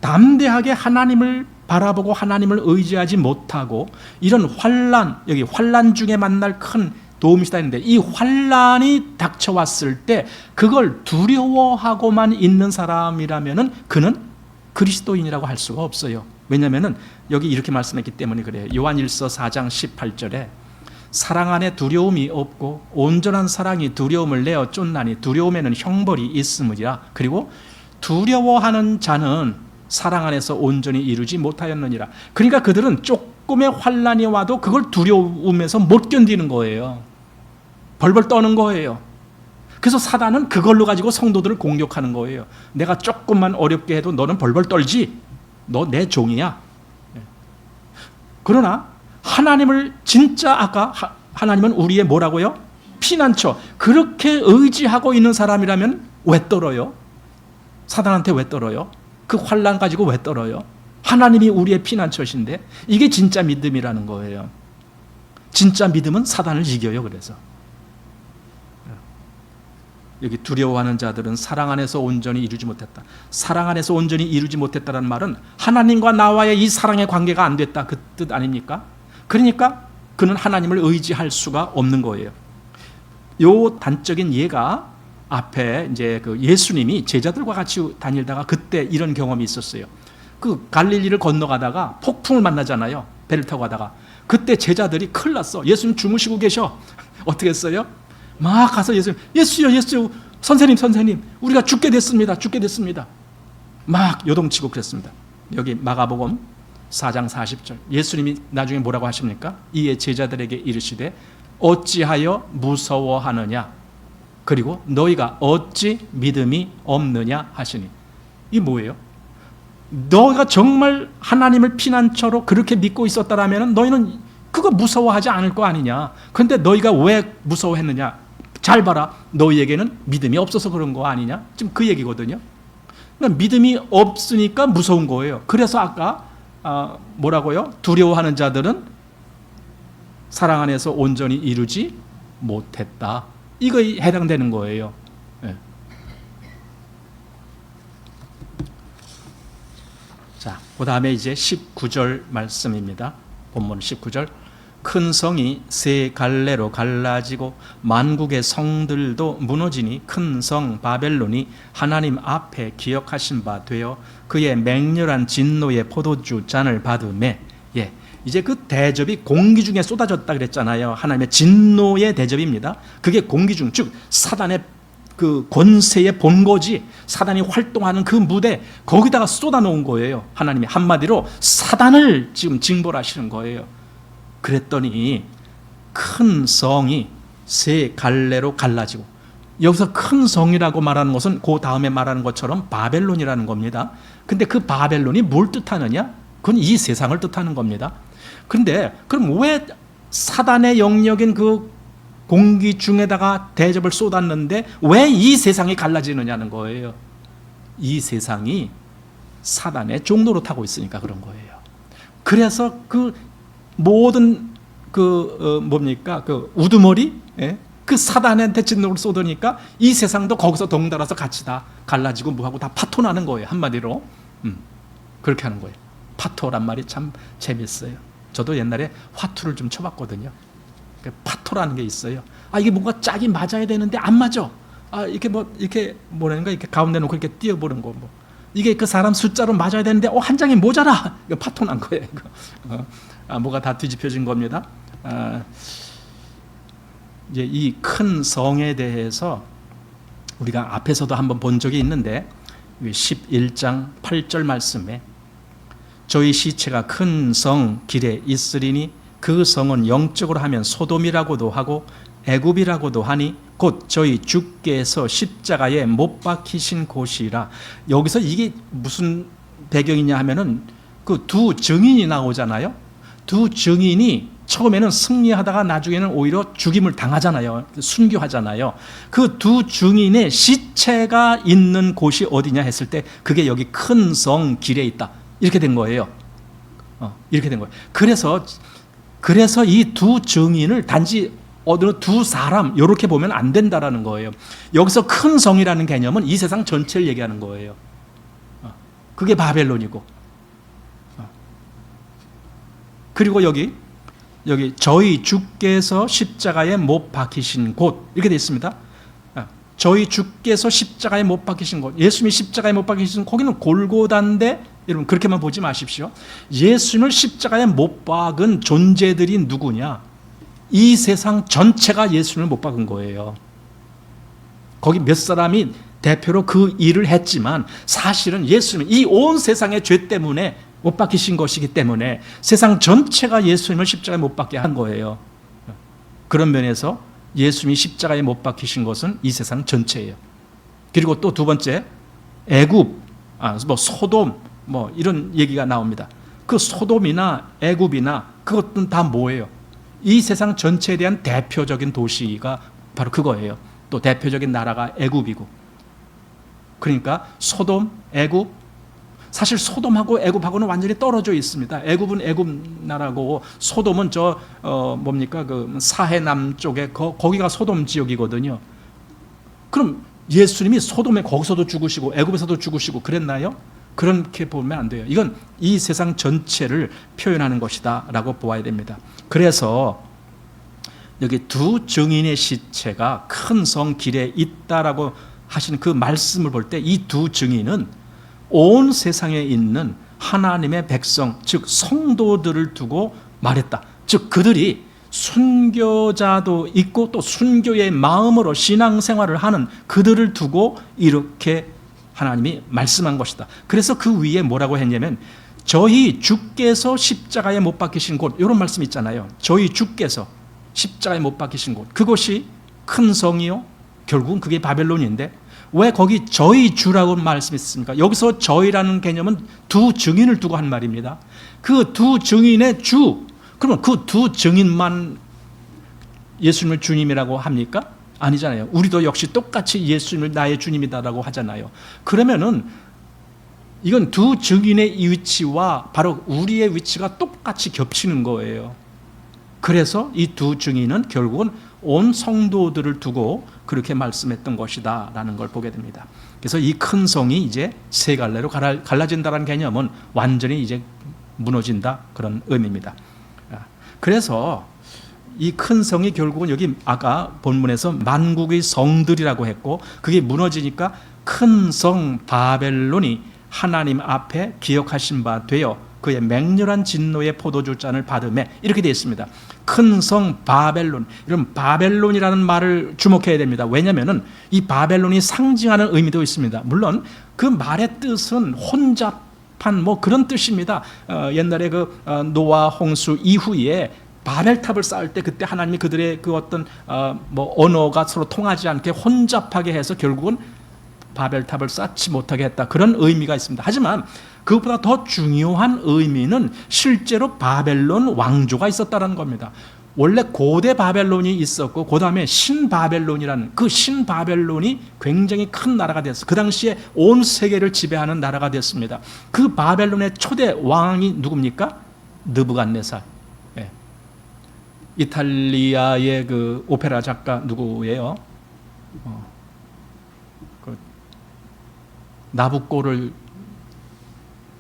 A: 담대하게 하나님을 바라보고 하나님을 의지하지 못하고 이런 환난, 여기 환난 중에 만날 큰 도움이시다 했는데 이 환난이 닥쳐왔을 때 그걸 두려워하고만 있는 사람이라면은 그는 그리스도인이라고 할 수가 없어요. 왜냐하면은 여기 이렇게 말씀했기 때문에 그래요. 요한일서 4장 18절에 사랑 안에 두려움이 없고 온전한 사랑이 두려움을 내어 쫓나니 두려움에는 형벌이 있음이라. 그리고 두려워하는 자는 사랑 안에서 온전히 이루지 못하였느니라. 그러니까 그들은 조금의 환난이 와도 그걸 두려움에서 못 견디는 거예요. 벌벌 떠는 거예요. 그래서 사단은 그걸로 가지고 성도들을 공격하는 거예요. 내가 조금만 어렵게 해도 너는 벌벌 떨지. 너 내 종이야. 그러나 하나님을 진짜 아까 하나님은 우리의 뭐라고요? 피난처. 그렇게 의지하고 있는 사람이라면 왜 떨어요? 사단한테 왜 떨어요? 그 환난 가지고 왜 떨어요? 하나님이 우리의 피난처신데 이게 진짜 믿음이라는 거예요. 진짜 믿음은 사단을 이겨요. 그래서 여기 두려워하는 자들은 사랑 안에서 온전히 이루지 못했다. 사랑 안에서 온전히 이루지 못했다는 말은 하나님과 나와의 이 사랑의 관계가 안 됐다 그 뜻 아닙니까? 그러니까 그는 하나님을 의지할 수가 없는 거예요. 요 단적인 예가 앞에 이제 그 예수님이 제자들과 같이 다니다가 그때 이런 경험이 있었어요. 그 갈릴리를 건너가다가 폭풍을 만나잖아요. 배를 타고 가다가. 그때 제자들이 큰일 났어. 예수님 주무시고 계셔. 어떻게 했어요? 막 가서 예수요, 선생님, 우리가 죽게 됐습니다. 막 요동치고 그랬습니다. 여기 마가복음 4장 40절. 예수님이 나중에 뭐라고 하십니까? 이에 제자들에게 이르시되 어찌하여 무서워하느냐? 그리고 너희가 어찌 믿음이 없느냐 하시니. 이 뭐예요? 너가 정말 하나님을 피난처로 그렇게 믿고 있었다라면 너희는 그거 무서워하지 않을 거 아니냐. 그런데 너희가 왜 무서워했느냐? 잘 봐라. 너희에게는 믿음이 없어서 그런 거 아니냐? 지금 그 얘기거든요. 그러니까 믿음이 없으니까 무서운 거예요. 그래서 아까 뭐라고요? 두려워하는 자들은 사랑 안에서 온전히 이루지 못했다. 이거에 해당되는 거예요. 네. 자, 그 다음에 이제 19절 말씀입니다. 본문 19절. 큰 성이 세 갈래로 갈라지고 만국의 성들도 무너지니 큰 성 바벨론이 하나님 앞에 기억하신 바 되어 그의 맹렬한 진노의 포도주 잔을 받음에. 예, 이제 그 대접이 공기 중에 쏟아졌다 그랬잖아요. 하나님의 진노의 대접입니다. 그게 공기 중, 즉 사단의 그 권세의 본거지, 사단이 활동하는 그 무대, 거기다가 쏟아놓은 거예요. 하나님이 한마디로 사단을 지금 징벌하시는 거예요. 그랬더니 큰 성이 세 갈래로 갈라지고, 여기서 큰 성이라고 말하는 것은 그 다음에 말하는 것처럼 바벨론이라는 겁니다. 근데 그 바벨론이 뭘 뜻하느냐? 그건 이 세상을 뜻하는 겁니다. 그런데 그럼 왜 사단의 영역인 그 공기 중에다가 대접을 쏟았는데 왜 이 세상이 갈라지느냐는 거예요. 이 세상이 사단의 종로로 타고 있으니까 그런 거예요. 그래서 그 모든 뭡니까? 그 우두머리? 예? 그 사단한테 진노를 쏟으니까 이 세상도 거기서 덩달아서 같이 다 갈라지고 뭐하고 다 파토나는 거예요. 한마디로. 그렇게 하는 거예요. 파토란 말이 참 재밌어요. 저도 옛날에 화투를 좀 쳐봤거든요. 파토라는 게 있어요. 이게 뭔가 짝이 맞아야 되는데 안 맞아. 이렇게 뭐라는가, 이렇게 가운데 놓고 이렇게 띄어보는 거, 뭐. 이게 그 사람 숫자로 맞아야 되는데, 한 장이 모자라. 이거 파토 난 거예요, 이거. 뭐가 다 뒤집혀진 겁니다. 이제 이 큰 성에 대해서 우리가 앞에서도 한번 본 적이 있는데, 11장 8절 말씀에 저희 시체가 큰 성 길에 있으리니 그 성은 영적으로 하면 소돔이라고도 하고 애굽이라고도 하니 곧 저희 주께서 십자가에 못 박히신 곳이라. 여기서 이게 무슨 배경이냐 하면은 그 두 증인이 나오잖아요. 두 증인이 처음에는 승리하다가 나중에는 오히려 죽임을 당하잖아요. 순교하잖아요. 그 두 증인의 시체가 있는 곳이 어디냐 했을 때 그게 여기 큰 성 길에 있다. 이렇게 된 거예요. 이렇게 된 거예요. 그래서 이 두 증인을 단지 어느 두 사람 이렇게 보면 안 된다라는 거예요. 여기서 큰 성이라는 개념은 이 세상 전체를 얘기하는 거예요. 그게 바벨론이고. 그리고 여기 저희 주께서 십자가에 못 박히신 곳 이렇게 되어 있습니다. 저희 주께서 십자가에 못 박히신 곳, 예수님이 십자가에 못 박히신 거기는 골고다인데, 여러분 그렇게만 보지 마십시오. 예수님을 십자가에 못 박은 존재들이 누구냐? 이 세상 전체가 예수님을 못 박은 거예요. 거기 몇 사람이 대표로 그 일을 했지만 사실은 예수님은 이 온 세상의 죄 때문에 못 박히신 것이기 때문에 세상 전체가 예수님을 십자가에 못 박게 한 거예요. 그런 면에서 예수님이 십자가에 못 박히신 것은 이 세상 전체예요. 그리고 또 두 번째, 애굽, 소돔, 이런 얘기가 나옵니다. 그 소돔이나 애굽이나 그것은 다 뭐예요? 이 세상 전체에 대한 대표적인 도시가 바로 그거예요. 또 대표적인 나라가 애굽이고. 그러니까 소돔, 애굽, 사실 소돔하고 애굽하고는 완전히 떨어져 있습니다. 애굽은 애굽 나라고 소돔은 그 사해 남쪽에 거기가 소돔 지역이거든요. 그럼 예수님이 소돔에 거기서도 죽으시고 애굽에서도 죽으시고 그랬나요? 그렇게 보면 안 돼요. 이건 이 세상 전체를 표현하는 것이다라고 보아야 됩니다. 그래서 여기 두 증인의 시체가 큰 성 길에 있다라고 하시는 그 말씀을 볼 때 이 두 증인은 온 세상에 있는 하나님의 백성, 즉 성도들을 두고 말했다. 즉 그들이 순교자도 있고 또 순교의 마음으로 신앙생활을 하는 그들을 두고 이렇게 하나님이 말씀한 것이다. 그래서 그 위에 뭐라고 했냐면 저희 주께서 십자가에 못 박히신 곳, 이런 말씀 있잖아요. 저희 주께서 십자가에 못 박히신 곳, 그곳이 큰 성이요, 결국은 그게 바벨론인데 왜 거기 저희 주라고 말씀했습니까? 여기서 저희라는 개념은 두 증인을 두고 한 말입니다. 그 두 증인의 주, 그러면 그 두 증인만 예수님을 주님이라고 합니까? 아니잖아요. 우리도 역시 똑같이 예수님을 나의 주님이다라고 하잖아요. 그러면은 이건 두 증인의 위치와 바로 우리의 위치가 똑같이 겹치는 거예요. 그래서 이 두 증인은 결국은 온 성도들을 두고 그렇게 말씀했던 것이다 라는 걸 보게 됩니다. 그래서 이 큰 성이 이제 세 갈래로 갈라진다는 개념은 완전히 이제 무너진다, 그런 의미입니다. 그래서 이 큰 성이 결국은 여기 아까 본문에서 만국의 성들이라고 했고 그게 무너지니까 큰 성 바벨론이 하나님 앞에 기억하신 바 되어 그의 맹렬한 진노의 포도주 잔을 받음에, 이렇게 되어 있습니다. 큰 성 바벨론, 이런 바벨론이라는 말을 주목해야 됩니다. 왜냐하면 이 바벨론이 상징하는 의미도 있습니다. 물론 그 말의 뜻은 혼잡한 뭐 그런 뜻입니다. 옛날에 그 노아 홍수 이후에 바벨탑을 쌓을 때 그때 하나님이 그들의 그 어떤 뭐 언어가 서로 통하지 않게 혼잡하게 해서 결국은 바벨탑을 쌓지 못하게 했다, 그런 의미가 있습니다. 하지만 그것보다 더 중요한 의미는 실제로 바벨론 왕조가 있었다는 겁니다. 원래 고대 바벨론이 있었고 그 다음에 신바벨론이라는 그 신바벨론이 굉장히 큰 나라가 됐어요. 그 당시에 온 세계를 지배하는 나라가 됐습니다. 그 바벨론의 초대 왕이 누굽니까? 느부갓네살. 예. 이탈리아의 그 오페라 작가 누구예요? 나부코를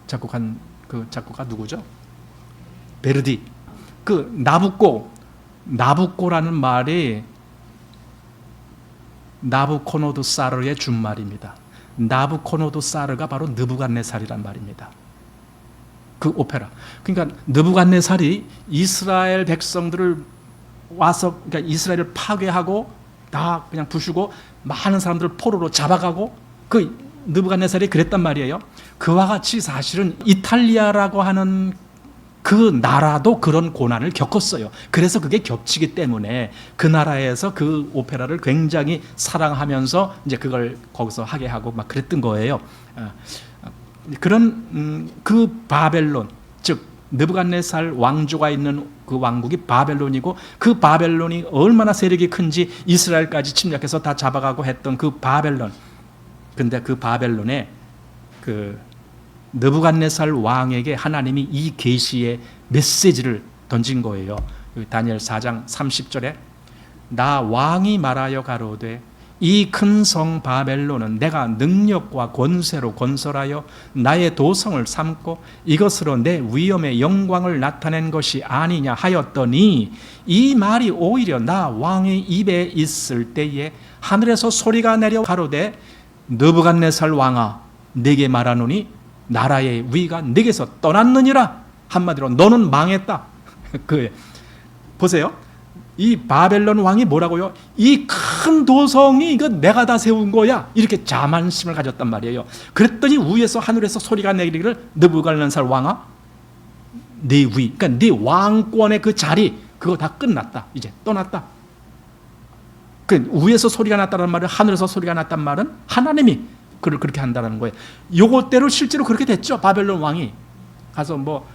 A: 작곡한 그 작곡가 누구죠? 베르디. 그 나부코라는 말이 나부코노도사르의 준말입니다. 나부코노도사르가 바로 느부갓네살이란 말입니다. 그 오페라. 그러니까 느부갓네살이 이스라엘 백성들을 와서, 그러니까 이스라엘을 파괴하고 다 그냥 부수고 많은 사람들을 포로로 잡아가고, 그 느부갓네살이 그랬단 말이에요. 그와 같이 사실은 이탈리아라고 하는 그 나라도 그런 고난을 겪었어요. 그래서 그게 겹치기 때문에 그 나라에서 그 오페라를 굉장히 사랑하면서 이제 그걸 거기서 하게 하고 막 그랬던 거예요. 그런 그 바벨론, 즉 느부갓네살 왕조가 있는 그 왕국이 바벨론이고, 그 바벨론이 얼마나 세력이 큰지 이스라엘까지 침략해서 다 잡아가고 했던 그 바벨론. 근데 그 바벨론에 그 느부갓네살 왕에게 하나님이 이 계시의 메시지를 던진 거예요. 다니엘 4장 30절에 나 왕이 말하여 가로되 이 큰 성 바벨론은 내가 능력과 권세로 건설하여 나의 도성을 삼고 이것으로 내 위엄의 영광을 나타낸 것이 아니냐 하였더니, 이 말이 오히려 나 왕의 입에 있을 때에 하늘에서 소리가 내려 가로되 느부갓네살 왕아, 네게 말하노니 나라의 위가 네게서 떠났느니라. 한마디로 너는 망했다. 보세요. 이 바벨론 왕이 뭐라고요? 이 큰 도성이 이거 내가 다 세운 거야, 이렇게 자만심을 가졌단 말이에요. 그랬더니 위에서 하늘에서 소리가 내리기를 느부갓네살 왕아, 네 위, 그러니까 네 왕권의 그 자리 그거 다 끝났다, 이제 떠났다. 그 위에서 소리가 났다는 말은, 하늘에서 소리가 났단 말은 하나님이 그를 그렇게 한다는 거예요. 요것대로 실제로 그렇게 됐죠. 바벨론 왕이 가서 뭐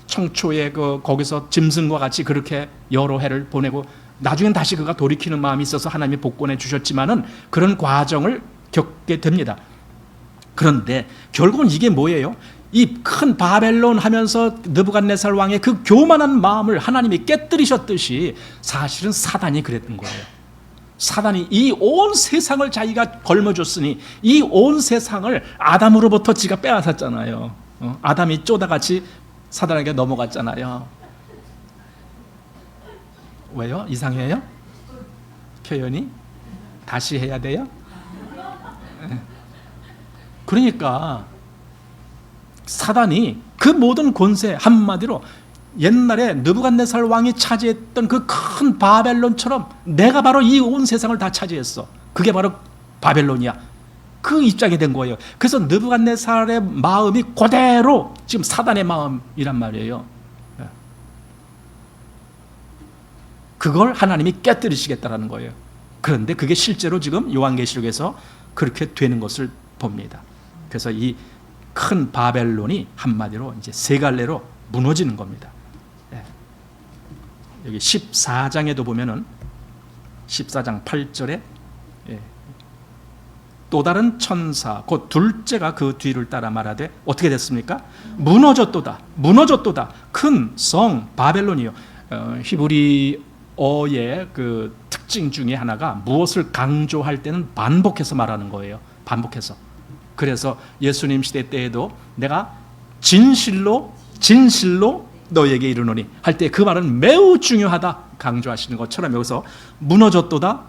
A: 청초에 거기서 짐승과 같이 그렇게 여러 해를 보내고 나중엔 다시 그가 돌이키는 마음이 있어서 하나님이 복권해 주셨지만은 그런 과정을 겪게 됩니다. 그런데 결국은 이게 뭐예요? 이 큰 바벨론 하면서 느부갓네살 왕의 그 교만한 마음을 하나님이 깨뜨리셨듯이 사실은 사단이 그랬던 거예요. 사단이 이 온 세상을 자기가 걸머줬으니 이 온 세상을 아담으로부터 지가 빼앗았잖아요. 아담이 쪼다같이 사단에게 넘어갔잖아요. 왜요? 이상해요? 표현이? 다시 해야 돼요? 그러니까 사단이 그 모든 권세, 한마디로 옛날에 느부갓네살 왕이 차지했던 그 큰 바벨론처럼 내가 바로 이 온 세상을 다 차지했어. 그게 바로 바벨론이야. 그 입장이 된 거예요. 그래서 느부갓네살의 마음이 그대로 지금 사단의 마음이란 말이에요. 그걸 하나님이 깨뜨리시겠다라는 거예요. 그런데 그게 실제로 지금 요한계시록에서 그렇게 되는 것을 봅니다. 그래서 이 큰 바벨론이 한마디로 이제 세 갈래로 무너지는 겁니다. 여기 14장에도 보면은 14장 8절에 또 다른 천사 곧 둘째가 그 뒤를 따라 말하되 어떻게 됐습니까? 무너졌도다. 무너졌도다. 큰 성 바벨론이요. 히브리어의 그 특징 중에 하나가 무엇을 강조할 때는 반복해서 말하는 거예요. 반복해서. 그래서 예수님 시대 때에도 내가 진실로 너에게 이르노니 할 때 그 말은 매우 중요하다 강조하시는 것처럼 여기서 무너졌도다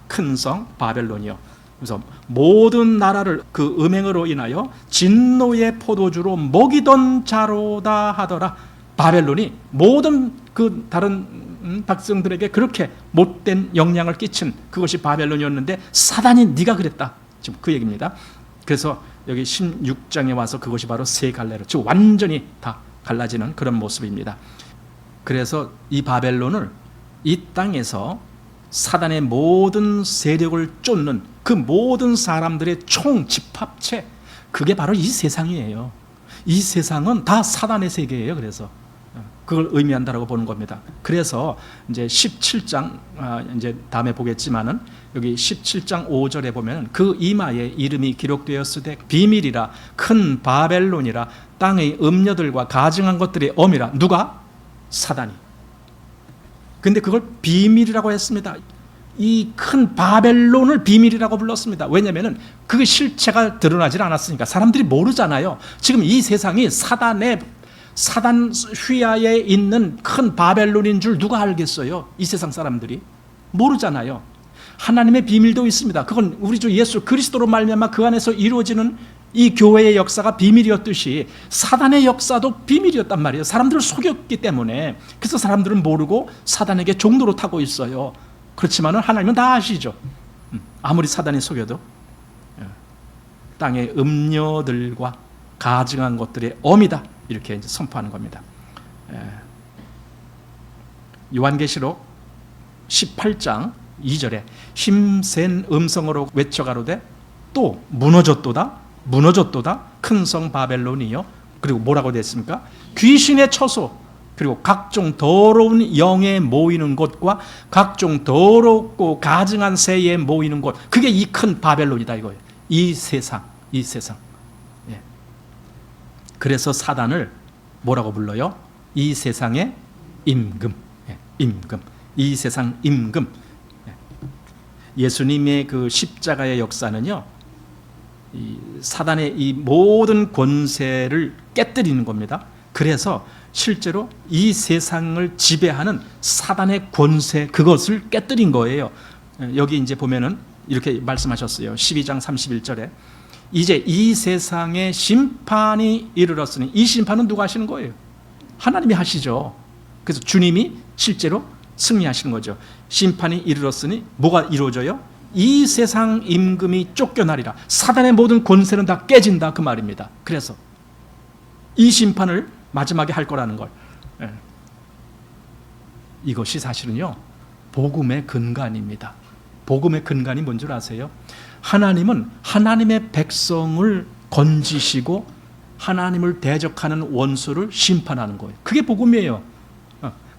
A: 큰 성 바벨론이요. 그래서 모든 나라를 그 음행으로 인하여 진노의 포도주로 먹이던 자로다 하더라. 바벨론이 모든 그 다른 백성들에게 그렇게 못된 영향을 끼친 그것이 바벨론이었는데 사단이 네가 그랬다. 지금 그 얘기입니다. 그래서 여기 16장에 와서 그것이 바로 세 갈래로 즉 완전히 다 갈라지는 그런 모습입니다. 그래서 이 바벨론을 이 땅에서 사단의 모든 세력을 쫓는 그 모든 사람들의 총 집합체, 그게 바로 이 세상이에요. 이 세상은 다 사단의 세계예요. 그래서 그걸 의미한다라고 보는 겁니다. 그래서 이제 17장 이제 다음에 보겠지만은 여기 17장 5절에 보면 그 이마에 이름이 기록되었을 때 비밀이라 큰 바벨론이라 땅의 음녀들과 가증한 것들의 엄이라. 누가? 사단이. 근데 그걸 비밀이라고 했습니다. 이 큰 바벨론을 비밀이라고 불렀습니다. 왜냐하면 그 실체가 드러나질 않았으니까 사람들이 모르잖아요. 지금 이 세상이 사단 휘하에 있는 큰 바벨론인 줄 누가 알겠어요? 이 세상 사람들이 모르잖아요. 하나님의 비밀도 있습니다. 그건 우리 주 예수 그리스도로 말미암아 그 안에서 이루어지는 이 교회의 역사가 비밀이었듯이 사단의 역사도 비밀이었단 말이에요. 사람들을 속였기 때문에. 그래서 사람들은 모르고 사단에게 종로로 타고 있어요. 그렇지만 하나님은 다 아시죠. 아무리 사단이 속여도 땅의 음녀들과 가증한 것들의 엄이다, 이렇게 이제 선포하는 겁니다. 요한계시록 18장 2절에 힘센 음성으로 외쳐가로되 또 무너졌도다 큰 성 바벨론이요. 그리고 뭐라고 됐습니까? 귀신의 처소, 그리고 각종 더러운 영에 모이는 곳과 각종 더럽고 가증한 새에 모이는 곳, 그게 이 큰 바벨론이다 이거예요. 이 세상. 그래서 사단을 뭐라고 불러요? 이 세상의 임금. 이 세상 임금. 예수님의 그 십자가의 역사는요, 이 사단의 이 모든 권세를 깨뜨리는 겁니다. 그래서 실제로 이 세상을 지배하는 사단의 권세, 그것을 깨뜨린 거예요. 여기 이제 보면은 이렇게 말씀하셨어요. 12장 31절에 이제 이 세상에 심판이 이르렀으니, 이 심판은 누가 하시는 거예요? 하나님이 하시죠. 그래서 주님이 실제로 승리하시는 거죠. 심판이 이르렀으니 뭐가 이루어져요? 이 세상 임금이 쫓겨나리라. 사단의 모든 권세는 다 깨진다, 그 말입니다. 그래서 이 심판을 마지막에 할 거라는 걸. 이것이 사실은요, 복음의 근간입니다. 복음의 근간이 뭔 줄 아세요? 하나님은 하나님의 백성을 건지시고 하나님을 대적하는 원수를 심판하는 거예요. 그게 복음이에요.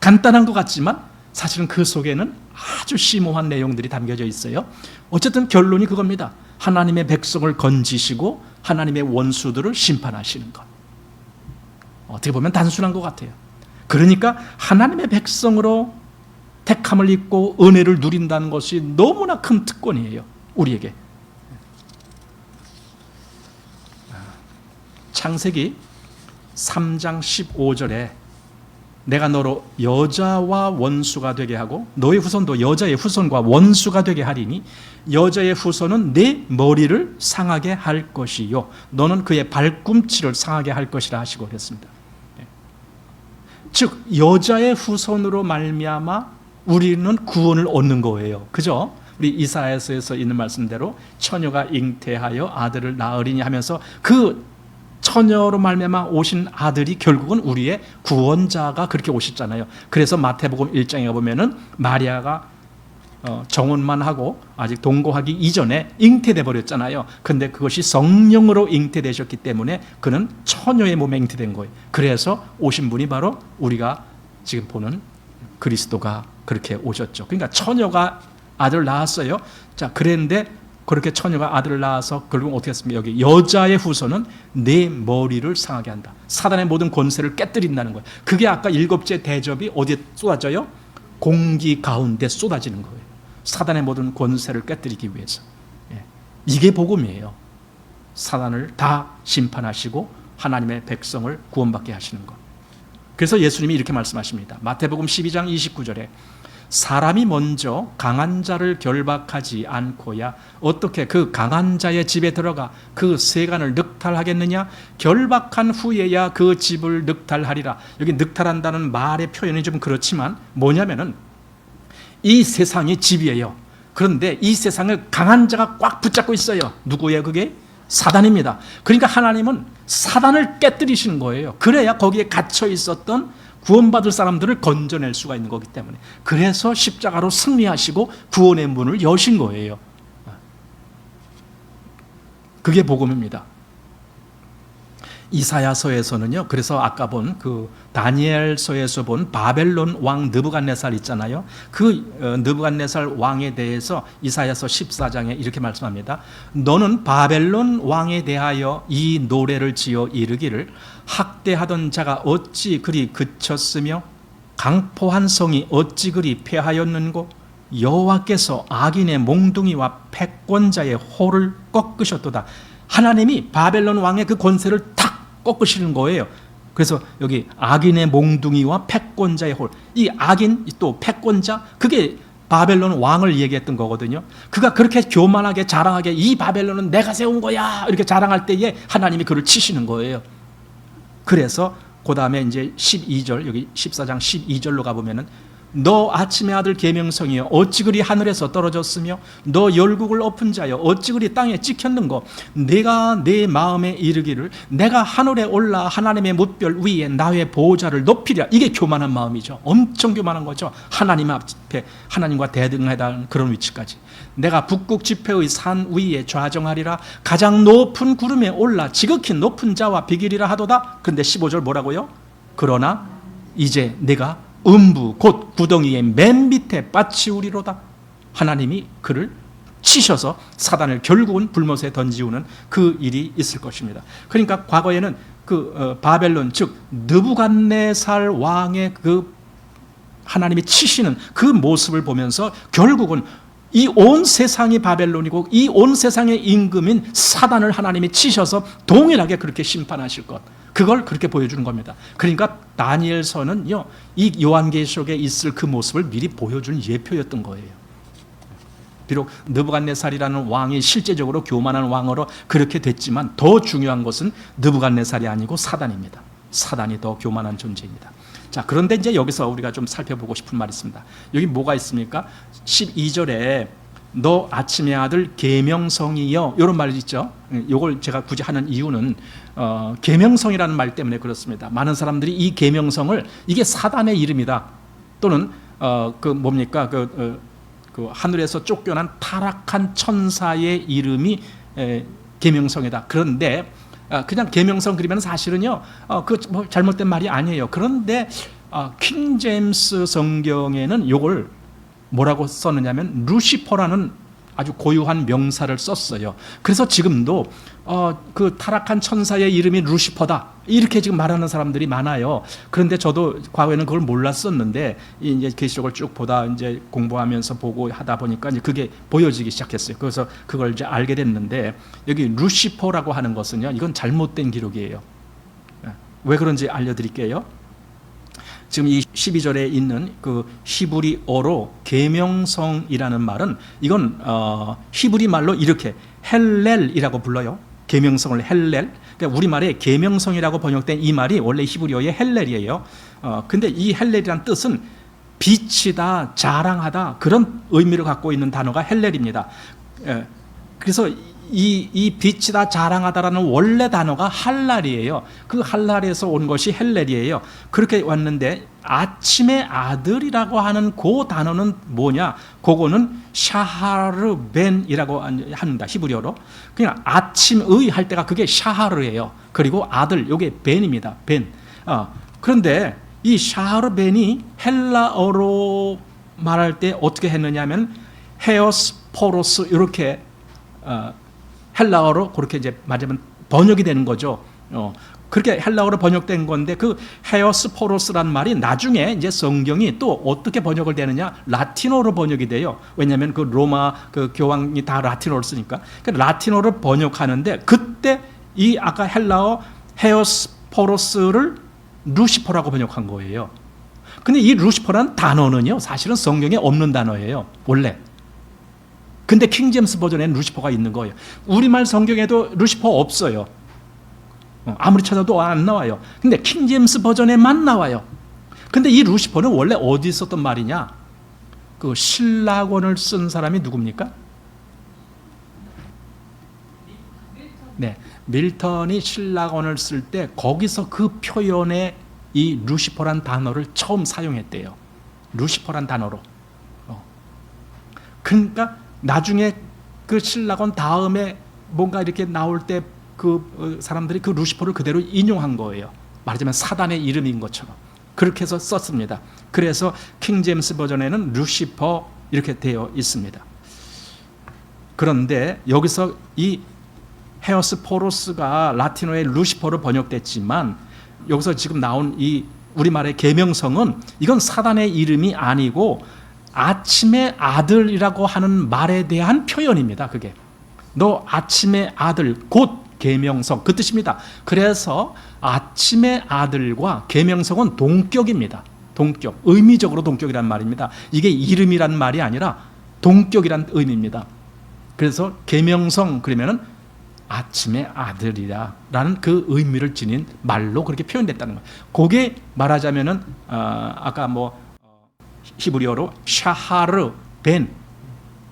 A: 간단한 것 같지만 사실은 그 속에는 아주 심오한 내용들이 담겨져 있어요. 어쨌든 결론이 그겁니다. 하나님의 백성을 건지시고 하나님의 원수들을 심판하시는 것. 어떻게 보면 단순한 것 같아요. 그러니까 하나님의 백성으로 택함을 입고 은혜를 누린다는 것이 너무나 큰 특권이에요, 우리에게. 창세기 3장 15절에 내가 너로 여자와 원수가 되게 하고 너의 후손도 여자의 후손과 원수가 되게 하리니 여자의 후손은 내 머리를 상하게 할 것이요 너는 그의 발꿈치를 상하게 할 것이라 하시고 그랬습니다. 즉 여자의 후손으로 말미암아 우리는 구원을 얻는 거예요. 그죠? 우리 이사야서에서 있는 말씀대로 처녀가 잉태하여 아들을 낳으리니 하면서 그 처녀로 말미암아 오신 아들이 결국은 우리의 구원자가 그렇게 오셨잖아요. 그래서 마태복음 1장에 보면은 마리아가 정혼만 하고 아직 동거하기 이전에 잉태돼 버렸잖아요. 근데 그것이 성령으로 잉태되셨기 때문에 그는 처녀의 몸에 잉태된 거예요. 그래서 오신 분이 바로 우리가 지금 보는 그리스도가 그렇게 오셨죠. 그러니까 처녀가 아들을 낳았어요. 자, 그랬는데 그렇게 처녀가 아들을 낳아서 결국 어떻게 했습니까? 여기 여자의 후손은 내 머리를 상하게 한다. 사단의 모든 권세를 깨뜨린다는 거예요. 그게 아까 일곱째 대접이 어디에 쏟아져요? 공기 가운데 쏟아지는 거예요. 사단의 모든 권세를 깨뜨리기 위해서. 이게 복음이에요. 사단을 다 심판하시고 하나님의 백성을 구원받게 하시는 것. 그래서 예수님이 이렇게 말씀하십니다. 마태복음 12장 29절에 사람이 먼저 강한 자를 결박하지 않고야 어떻게 그 강한 자의 집에 들어가 그 세간을 늑탈하겠느냐? 결박한 후에야 그 집을 늑탈하리라. 여기 늑탈한다는 말의 표현이 좀 그렇지만 뭐냐면은 이 세상이 집이에요. 그런데 이 세상을 강한 자가 꽉 붙잡고 있어요. 누구예요? 그게 사단입니다. 그러니까 하나님은 사단을 깨뜨리시는 거예요. 그래야 거기에 갇혀 있었던 구원받을 사람들을 건져낼 수가 있는 거기 때문에 그래서 십자가로 승리하시고 구원의 문을 여신 거예요. 그게 복음입니다. 이사야서에서는요. 그래서 아까 본 그 다니엘서에서 본 바벨론 왕 느부갓네살 있잖아요. 그 느부갓네살 왕에 대해서 이사야서 14장에 이렇게 말씀합니다. 너는 바벨론 왕에 대하여 이 노래를 지어 이르기를 학대하던 자가 어찌 그리 그쳤으며 강포한 성이 어찌 그리 패하였는고 여호와께서 악인의 몽둥이와 패권자의 홀을 꺾으셨도다. 하나님이 바벨론 왕의 그 권세를 탁 꺾으시는 거예요. 그래서 여기 악인의 몽둥이와 패권자의 홀, 이 악인 또 패권자, 그게 바벨론 왕을 얘기했던 거거든요. 그가 그렇게 교만하게 자랑하게 이 바벨론은 내가 세운 거야 이렇게 자랑할 때에 하나님이 그를 치시는 거예요. 그래서 그 다음에 이제 12절, 여기 14장 12절로 가보면은 너 아침의 아들 계명성이여 어찌 그리 하늘에서 떨어졌으며 너 열국을 엎은 자여 어찌 그리 땅에 찍혔는고 내가 내 마음에 이르기를 내가 하늘에 올라 하나님의 뭇별 위에 나의 보호자를 높이랴. 이게 교만한 마음이죠. 엄청 교만한 거죠. 하나님 앞에 하나님과 대등하다는 그런 위치까지. 내가 북극 지폐의 산 위에 좌정하리라. 가장 높은 구름에 올라 지극히 높은 자와 비기리라 하도다. 그런데 15절 뭐라고요? 그러나 이제 내가 음부 곧 구덩이의 맨 밑에 빠치우리로다. 하나님이 그를 치셔서 사단을 결국은 불못에 던지우는 그 일이 있을 것입니다. 그러니까 과거에는 그 바벨론 즉 느부갓네살 왕의 그 하나님이 치시는 그 모습을 보면서 결국은 이 온 세상이 바벨론이고 이 온 세상의 임금인 사단을 하나님이 치셔서 동일하게 그렇게 심판하실 것, 그걸 그렇게 보여주는 겁니다. 그러니까 다니엘서는요, 이 요한계시록에 있을 그 모습을 미리 보여준 예표였던 거예요. 비록 느부갓네살이라는 왕이 실제적으로 교만한 왕으로 그렇게 됐지만 더 중요한 것은 느부갓네살이 아니고 사단입니다. 사단이 더 교만한 존재입니다. 자, 그런데 이제 여기서 우리가 좀 살펴보고 싶은 말이 있습니다. 여기 뭐가 있습니까? 12절에 너 아침의 아들 계명성이여, 이런 말이 있죠. 이걸 제가 굳이 하는 이유는 계명성이라는 말 때문에 그렇습니다. 많은 사람들이 이 계명성을 이게 사단의 이름이다, 또는 그 뭡니까 그 하늘에서 쫓겨난 타락한 천사의 이름이 계명성이다. 그런데 그냥 계명성 그러면 사실은요, 그 뭐 잘못된 말이 아니에요. 그런데 킹 제임스 성경에는 이걸 뭐라고 썼느냐면 루시퍼라는 아주 고유한 명사를 썼어요. 그래서 지금도 그 타락한 천사의 이름이 루시퍼다 이렇게 지금 말하는 사람들이 많아요. 그런데 저도 과거에는 그걸 몰랐었는데 이제 계시록을 쭉 보다 이제 공부하면서 보고 하다 보니까 이제 그게 보여지기 시작했어요. 그래서 그걸 이제 알게 됐는데, 여기 루시퍼라고 하는 것은요, 이건 잘못된 기록이에요. 왜 그런지 알려드릴게요. 지금 이 12절에 있는 그 히브리어로 계명성이라는 말은 이건 히브리 말로 이렇게 헬렐이라고 불러요. 계명성을 헬렐. 그러니까 우리말에 계명성이라고 번역된 이 말이 원래 히브리어의 헬렐이에요. 근데 이 헬렐이란 뜻은 비치다, 자랑하다 그런 의미를 갖고 있는 단어가 헬렐입니다. 그래서 이 비치다, 자랑하다라는 원래 단어가 할랄이에요. 그 할랄에서 온 것이 헬렐이에요. 그렇게 왔는데 아침의 아들이라고 하는 그 단어는 뭐냐? 그거는 샤하르벤이라고 합니다. 히브리어로. 그냥 아침의 할 때가 그게 샤하르예요. 그리고 아들, 요게 벤입니다. 벤. 그런데 이 샤하르벤이 헬라어로 말할 때 어떻게 했느냐 하면 헤어스 포로스 이렇게 헬라어로 그렇게 이제 맞으면 번역이 되는 거죠. 그렇게 헬라어로 번역된 건데 그 헤어스 포로스란 말이 나중에 이제 성경이 또 어떻게 번역을 되느냐? 라틴어로 번역이 돼요. 왜냐하면 그 로마 그 교황이 다 라틴어를 쓰니까. 그 라틴어를 번역하는데 그때 이 아까 헬라어 헤어스 포로스를 루시퍼라고 번역한 거예요. 근데 이 루시퍼라는 단어는요, 사실은 성경에 없는 단어예요, 원래. 근데 킹제임스 버전에는 루시퍼가 있는 거예요. 우리말 성경에도 루시퍼 없어요. 아무리 찾아도 안 나와요. 근데 킹제임스 버전에만 나와요. 근데 이 루시퍼는 원래 어디 있었던 말이냐? 그 신라권을 쓴 사람이 누굽니까? 네, 밀턴이 신라권을 쓸 때 거기서 그 표현에 이 루시퍼란 단어를 처음 사용했대요. 루시퍼란 단어로. 그러니까 나중에 그 신라권 다음에 뭔가 이렇게 나올 때 그 사람들이 그 루시퍼를 그대로 인용한 거예요. 말하자면 사단의 이름인 것처럼. 그렇게 해서 썼습니다. 그래서 킹제임스 버전에는 루시퍼 이렇게 되어 있습니다. 그런데 여기서 이 헤어스 포로스가 라틴어의 루시퍼로 번역됐지만 여기서 지금 나온 이 우리말의 계명성은 이건 사단의 이름이 아니고 아침의 아들이라고 하는 말에 대한 표현입니다. 그게 너 아침의 아들 곧 계명성 그 뜻입니다. 그래서 아침의 아들과 계명성은 동격입니다. 동격, 의미적으로 동격이란 말입니다. 이게 이름이란 말이 아니라 동격이란 의미입니다. 그래서 계명성 그러면은 아침의 아들이라는 그 의미를 지닌 말로 그렇게 표현됐다는 거예요. 그게 말하자면은 아까 뭐 히브리어로 샤하르 벤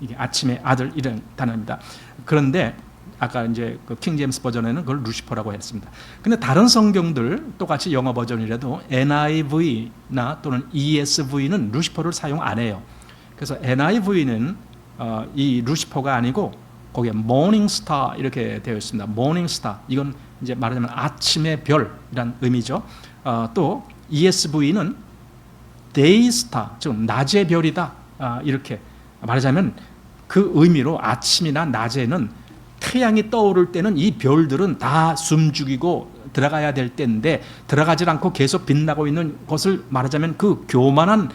A: 이게 아침의 아들 이런 단어입니다. 그런데 아까 이제 그 킹제임스 버전에는 그걸 루시퍼라고 했습니다. 근데 다른 성경들 똑같이 영어 버전이라도 NIV나 또는 ESV는 루시퍼를 사용 안 해요. 그래서 NIV는 이 루시퍼가 아니고 거기에 모닝스타 이렇게 되어 있습니다. 모닝스타 이건 이제 말하자면 아침의 별이란 의미죠. 또 ESV는 데이스타 즉 낮의 별이다 이렇게 말하자면 그 의미로 아침이나 낮에는 태양이 떠오를 때는 이 별들은 다 숨죽이고 들어가야 될 때인데 들어가지 않고 계속 빛나고 있는 것을 말하자면 그 교만한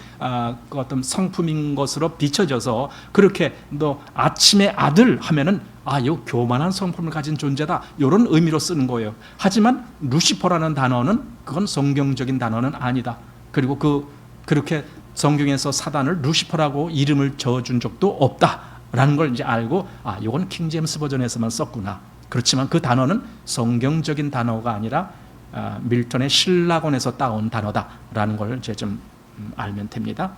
A: 그 어떤 성품인 것으로 비춰져서 그렇게 너 아침의 아들 하면은 요 교만한 성품을 가진 존재다 이런 의미로 쓰는 거예요. 하지만 루시퍼라는 단어는 그건 성경적인 단어는 아니다. 그리고 그렇게 성경에서 사단을 루시퍼라고 이름을 지어준 적도 없다라는 걸 이제 알고 이건 킹제임스 버전에서만 썼구나. 그렇지만 그 단어는 성경적인 단어가 아니라 밀턴의 신라권에서 따온 단어다라는 걸 이제 좀 알면 됩니다.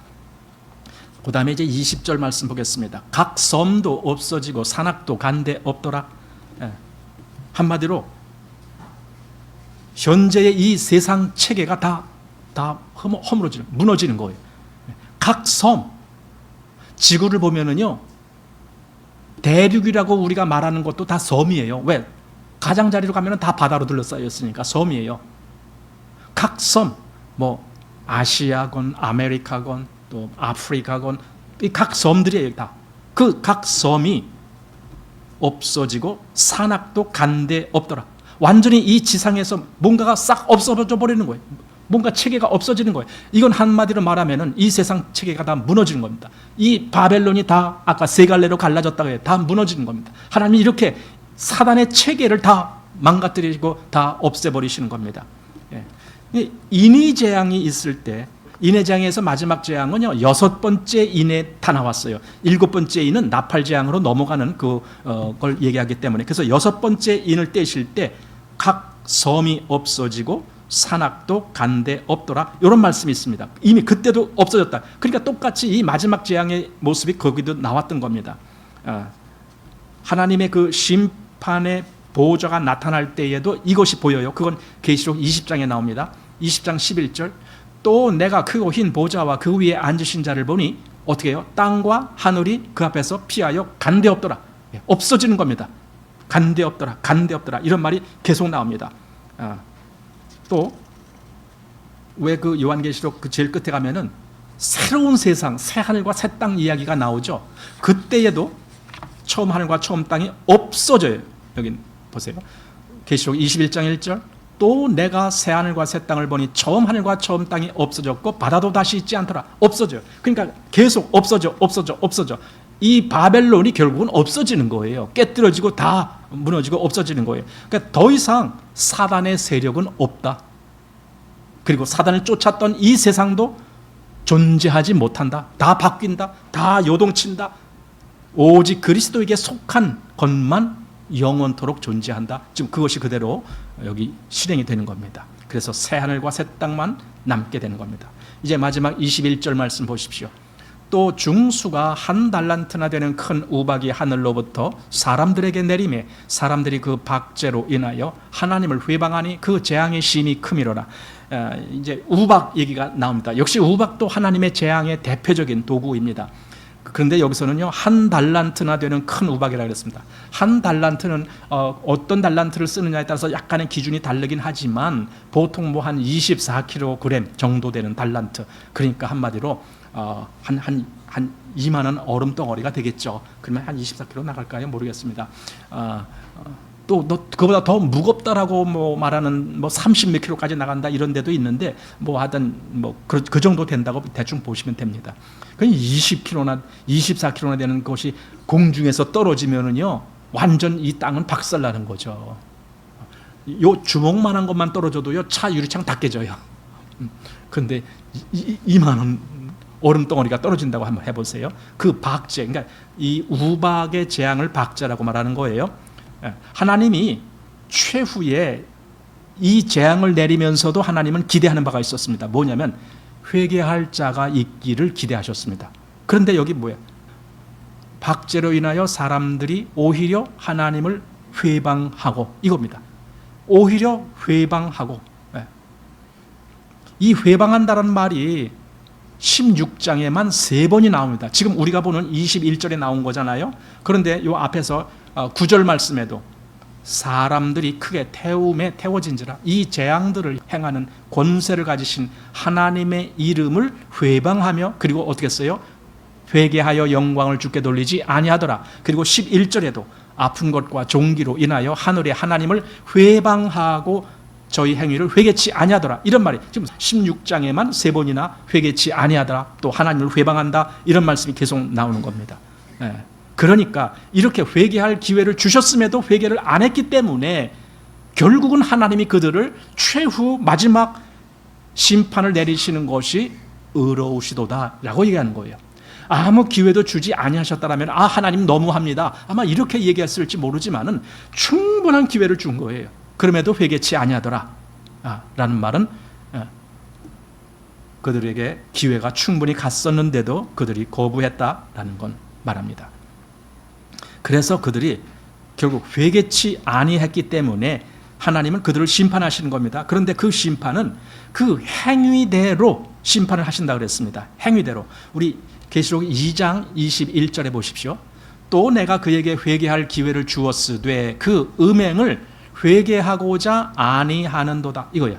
A: 그 다음에 이제 20절 말씀 보겠습니다. 각 섬도 없어지고 산악도 간데 없더라. 한마디로 현재의 이 세상 체계가 다 허물어지는, 무너지는 거예요. 각 섬, 지구를 보면은요, 대륙이라고 우리가 말하는 것도 다 섬이에요. 왜? 가장자리로 가면은 다 바다로 둘러싸여 있으니까 섬이에요. 각 섬, 뭐 아시아건, 아메리카건, 또 아프리카건, 이 각 섬들이에요. 다. 그 각 섬이 없어지고 산악도 간데 없더라. 완전히 이 지상에서 뭔가가 싹 없어져 버리는 거예요. 뭔가 체계가 없어지는 거예요. 이건 한마디로 말하면은 이 세상 체계가 다 무너지는 겁니다. 이 바벨론이 다 아까 세 갈래로 갈라졌다고 해요. 다 무너지는 겁니다. 하나님이 이렇게 사단의 체계를 다 망가뜨리고 다 없애버리시는 겁니다. 인위 재앙이 있을 때 인의 재앙에서 마지막 재앙은요 6번째 인에 다 나왔어요. 7번째 인은 나팔 재앙으로 넘어가는 그걸 얘기하기 때문에, 그래서 6번째 인을 떼실 때 각 섬이 없어지고 산악도 간데 없더라, 이런 말씀이 있습니다. 이미 그때도 없어졌다. 그러니까 똑같이 이 마지막 재앙의 모습이 거기도 나왔던 겁니다. 하나님의 그 심판의 보호자가 나타날 때에도 이것이 보여요. 그건 계시록 20장에 나옵니다. 20장 11절, 또 내가 크고 흰 보좌와 그 위에 앉으신 자를 보니 어떻게 해요? 땅과 하늘이 그 앞에서 피하여 간데 없더라. 없어지는 겁니다. 간데 없더라, 간데 없더라, 이런 말이 계속 나옵니다. 또 왜 그 요한계시록 그 제일 끝에 가면은 새로운 세상, 새 하늘과 새 땅 이야기가 나오죠. 그때에도 처음 하늘과 처음 땅이 없어져요. 여기 보세요. 계시록 21장 1절, 또 내가 새 하늘과 새 땅을 보니 처음 하늘과 처음 땅이 없어졌고 바다도 다시 있지 않더라. 없어져요. 그러니까 계속 없어져. 이 바벨론이 결국은 없어지는 거예요. 깨뜨려지고 다 무너지고 없어지는 거예요. 그러니까 더 이상 사단의 세력은 없다. 그리고 사단을 쫓았던 이 세상도 존재하지 못한다. 다 바뀐다. 다 요동친다. 오직 그리스도에게 속한 것만 영원토록 존재한다. 지금 그것이 그대로 여기 실행이 되는 겁니다. 그래서 새 하늘과 새 땅만 남게 되는 겁니다. 이제 마지막 21절 말씀 보십시오. 또 중수가 1달란트나 되는 큰 우박이 하늘로부터 사람들에게 내리매 사람들이 그 박죄로 인하여 하나님을 회방하니 그 재앙의 심이 크미로라. 이제 우박 얘기가 나옵니다. 역시 우박도 하나님의 재앙의 대표적인 도구입니다. 그런데 여기서는요 1달란트나 되는 큰 우박이라고 했습니다. 1달란트는 어떤 달란트를 쓰느냐에 따라서 약간의 기준이 다르긴 하지만 보통 뭐 한 24kg 정도 되는 달란트, 그러니까 한마디로 한 2만원 얼음 덩어리가 되겠죠. 그러면 한 24kg 나갈까요? 모르겠습니다. 또 그보다 더 무겁다라고 뭐 말하는 뭐 30몇 킬로까지 나간다 이런 데도 있는데 뭐 하여튼 뭐 그 정도 된다고 대충 보시면 됩니다. 그 20kg나 24kg나 되는 것이 공중에서 떨어지면은요 완전 이 땅은 박살나는 거죠. 요 주먹만한 것만 떨어져도요 차 유리창 다 깨져요. 그런데 이만한 얼음 덩어리가 떨어진다고 한번 해보세요. 그 박재, 그러니까 이 우박의 재앙을 박재라고 말하는 거예요. 하나님이 최후에 이 재앙을 내리면서도 하나님은 기대하는 바가 있었습니다. 뭐냐면 회개할 자가 있기를 기대하셨습니다. 그런데 여기 뭐야? 박재로 인하여 사람들이 오히려 하나님을 회방하고, 이겁니다. 오히려 회방하고. 이 회방한다는 말이 16장에만 3번이 나옵니다. 지금 우리가 보는 21절에 나온 거잖아요. 그런데 이 앞에서 9절 말씀에도 사람들이 크게 태움에 태워진지라, 이 재앙들을 행하는 권세를 가지신 하나님의 이름을 회방하며, 그리고 어떻게 했어요? 회개하여 영광을 주께 돌리지 아니하더라. 그리고 11절에도 아픈 것과 종기로 인하여 하늘의 하나님을 회방하고 저희 행위를 회개치 아니하더라, 이런 말이 지금 16장에만 3번이나 회개치 아니하더라, 또 하나님을 회방한다, 이런 말씀이 계속 나오는 겁니다. 그러니까 이렇게 회개할 기회를 주셨음에도 회개를 안 했기 때문에 결국은 하나님이 그들을 최후 마지막 심판을 내리시는 것이 의로우시도다라고 얘기하는 거예요. 아무 기회도 주지 아니하셨다라면 하나님 너무합니다, 아마 이렇게 얘기했을지 모르지만은 충분한 기회를 준 거예요. 그럼에도 회개치 아니하더라 라는 말은 그들에게 기회가 충분히 갔었는데도 그들이 거부했다라는 건 말합니다. 그래서 그들이 결국 회개치 아니했기 때문에 하나님은 그들을 심판하시는 겁니다. 그런데 그 심판은 그 행위대로 심판을 하신다고 그랬습니다. 행위대로. 우리 계시록 2장 21절에 보십시오. 또 내가 그에게 회개할 기회를 주었으되 그 음행을 회개하고자 아니하는도다, 이거야.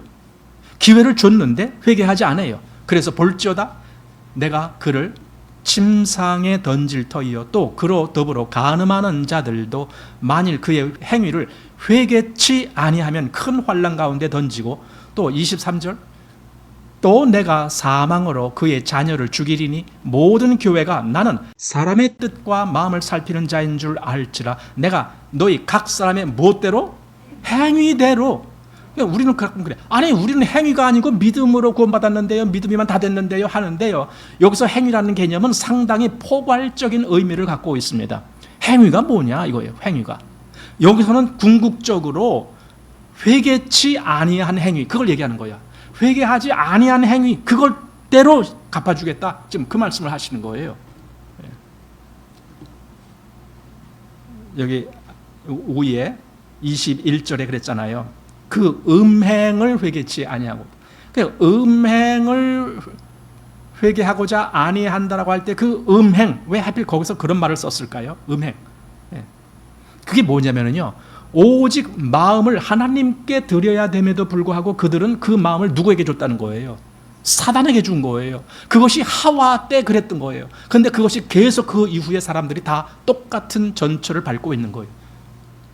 A: 기회를 줬는데 회개하지 않아요. 그래서 볼지어다 내가 그를 침상에 던질 터이요, 또 그로 더불어 간음하는 자들도 만일 그의 행위를 회개치 아니하면 큰 환난 가운데 던지고, 또 23절 또 내가 사망으로 그의 자녀를 죽이리니 모든 교회가 나는 사람의 뜻과 마음을 살피는 자인 줄 알지라. 내가 너희 각 사람의 무엇대로? 행위대로 그러니까 우리는 가끔 그래. 아니 우리는 행위가 아니고 믿음으로 구원받았는데요, 믿음이면 다 됐는데요 하는데요. 여기서 행위라는 개념은 상당히 포괄적인 의미를 갖고 있습니다. 행위가 뭐냐 이거예요. 행위가 여기서는 궁극적으로 회개치 아니한 행위, 그걸 얘기하는 거야. 회개하지 아니한 행위, 그걸대로 갚아주겠다, 지금 그 말씀을 하시는 거예요. 여기 위에 21절에 그랬잖아요. 그 음행을 회개치 아니하고, 그 음행을 회개하고자 아니한다라고 할 때 그 음행, 왜 하필 거기서 그런 말을 썼을까요? 음행. 그게 뭐냐면요, 오직 마음을 하나님께 드려야 됨에도 불구하고 그들은 그 마음을 누구에게 줬다는 거예요? 사단에게 준 거예요. 그것이 하와 때 그랬던 거예요. 그런데 그것이 계속 그 이후에 사람들이 다 똑같은 전철을 밟고 있는 거예요.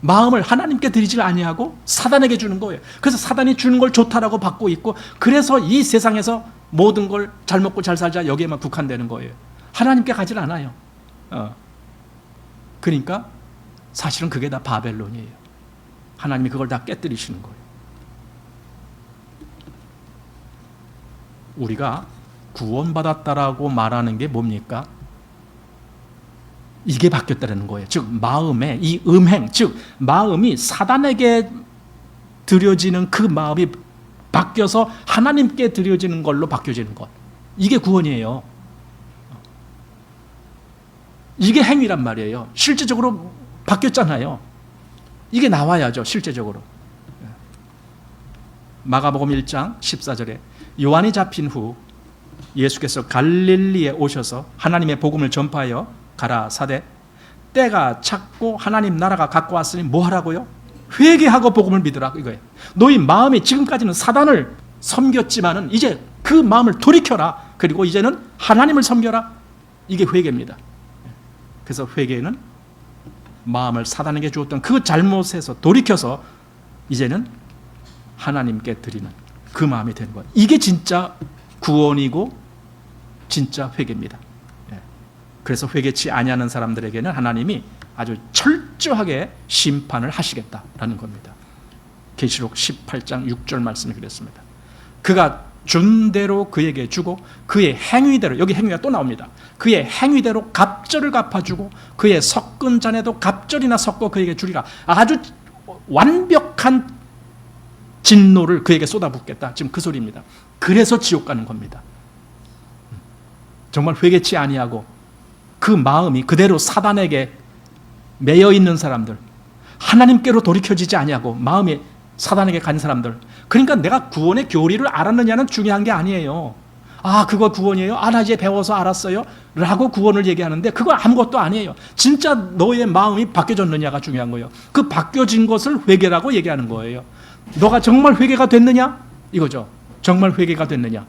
A: 마음을 하나님께 드리지 아니하고 사단에게 주는 거예요. 그래서 사단이 주는 걸 좋다라고 받고 있고, 그래서 이 세상에서 모든 걸 잘 먹고 잘 살자 여기에만 국한되는 거예요. 하나님께 가질 않아요. 그러니까 사실은 그게 다 바벨론이에요. 하나님이 그걸 다 깨뜨리시는 거예요. 우리가 구원받았다라고 말하는 게 뭡니까? 이게 바뀌었다는 거예요. 즉 마음의 이 음행, 즉 마음이 사단에게 드려지는 그 마음이 바뀌어서 하나님께 드려지는 걸로 바뀌어지는 것, 이게 구원이에요. 이게 행위란 말이에요. 실제적으로 바뀌었잖아요. 이게 나와야죠, 실제적으로. 마가복음 1장 14절에 요한이 잡힌 후 예수께서 갈릴리에 오셔서 하나님의 복음을 전파하여 가라사대 때가 찼고 하나님 나라가 가까웠으니 뭐 하라고요? 회개하고 복음을 믿으라, 이거예요. 너희 마음이 지금까지는 사단을 섬겼지만은 이제 그 마음을 돌이켜라. 그리고 이제는 하나님을 섬겨라. 이게 회개입니다. 그래서 회개는 마음을 사단에게 주었던 그 잘못에서 돌이켜서 이제는 하나님께 드리는 그 마음이 되는 거예요. 이게 진짜 구원이고 진짜 회개입니다. 그래서 회개치 아니하는 사람들에게는 하나님이 아주 철저하게 심판을 하시겠다라는 겁니다. 계시록 18장 6절 말씀이 그랬습니다. 그가 준 대로 그에게 주고 그의 행위대로, 여기 행위가 또 나옵니다. 그의 행위대로 갑절을 갚아주고 그의 섞은 잔에도 갑절이나 섞어 그에게 주리라. 아주 완벽한 진노를 그에게 쏟아붓겠다, 지금 그 소리입니다. 그래서 지옥 가는 겁니다. 정말 회개치 아니하고 그 마음이 그대로 사단에게 매여 있는 사람들, 하나님께로 돌이켜지지 아니하고 마음이 사단에게 간 사람들, 그러니까 내가 구원의 교리를 알았느냐는 중요한 게 아니에요. 아, 그거 구원이에요? 아, 나 이제 배워서 알았어요? 라고 구원을 얘기하는데 그거 아무것도 아니에요. 진짜 너의 마음이 바뀌어졌느냐가 중요한 거예요. 그 바뀌어진 것을 회개라고 얘기하는 거예요. 너가 정말 회개가 됐느냐? 이거죠. 정말 회개가 됐느냐.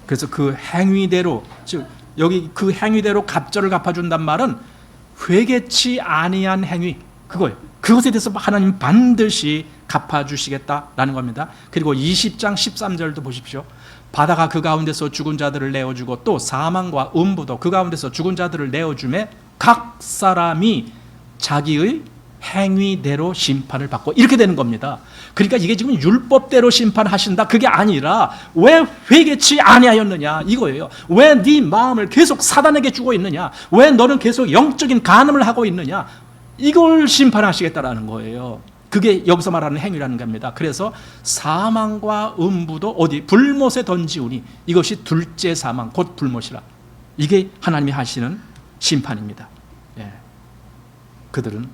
A: 그래서 그 행위대로, 즉 여기 그 행위대로 갑절을 갚아준단 말은 회개치 아니한 행위, 그거예요. 그것에 대해서 하나님 반드시 갚아주시겠다라는 겁니다. 그리고 20장 13절도 보십시오. 바다가 그 가운데서 죽은 자들을 내어주고 또 사망과 음부도 그 가운데서 죽은 자들을 내어주매 각 사람이 자기의 행위대로 심판을 받고, 이렇게 되는 겁니다. 그러니까 이게 지금 율법대로 심판하신다 그게 아니라 왜 회개치 아니하였느냐 이거예요. 왜 네 마음을 계속 사단에게 주고 있느냐, 왜 너는 계속 영적인 간음을 하고 있느냐, 이걸 심판하시겠다라는 거예요. 그게 여기서 말하는 행위라는 겁니다. 그래서 사망과 음부도 어디 불못에 던지우니 이것이 둘째 사망 곧 불못이라, 이게 하나님이 하시는 심판입니다. 그들은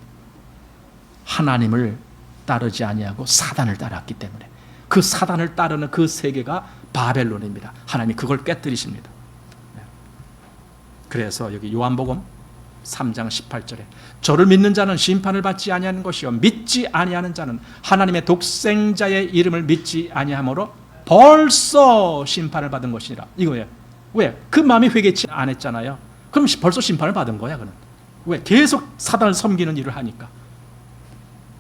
A: 하나님을 따르지 아니하고 사단을 따랐기 때문에 그 사단을 따르는 그 세계가 바벨론입니다. 하나님이 그걸 깨뜨리십니다. 그래서 여기 요한복음 3장 18절에 저를 믿는 자는 심판을 받지 아니하는 것이요 믿지 아니하는 자는 하나님의 독생자의 이름을 믿지 아니하므로 벌써 심판을 받은 것이라, 이거예요. 왜? 그 마음이 회개치 안 했잖아요. 그럼 벌써 심판을 받은 거야. 그는 왜? 계속 사단을 섬기는 일을 하니까.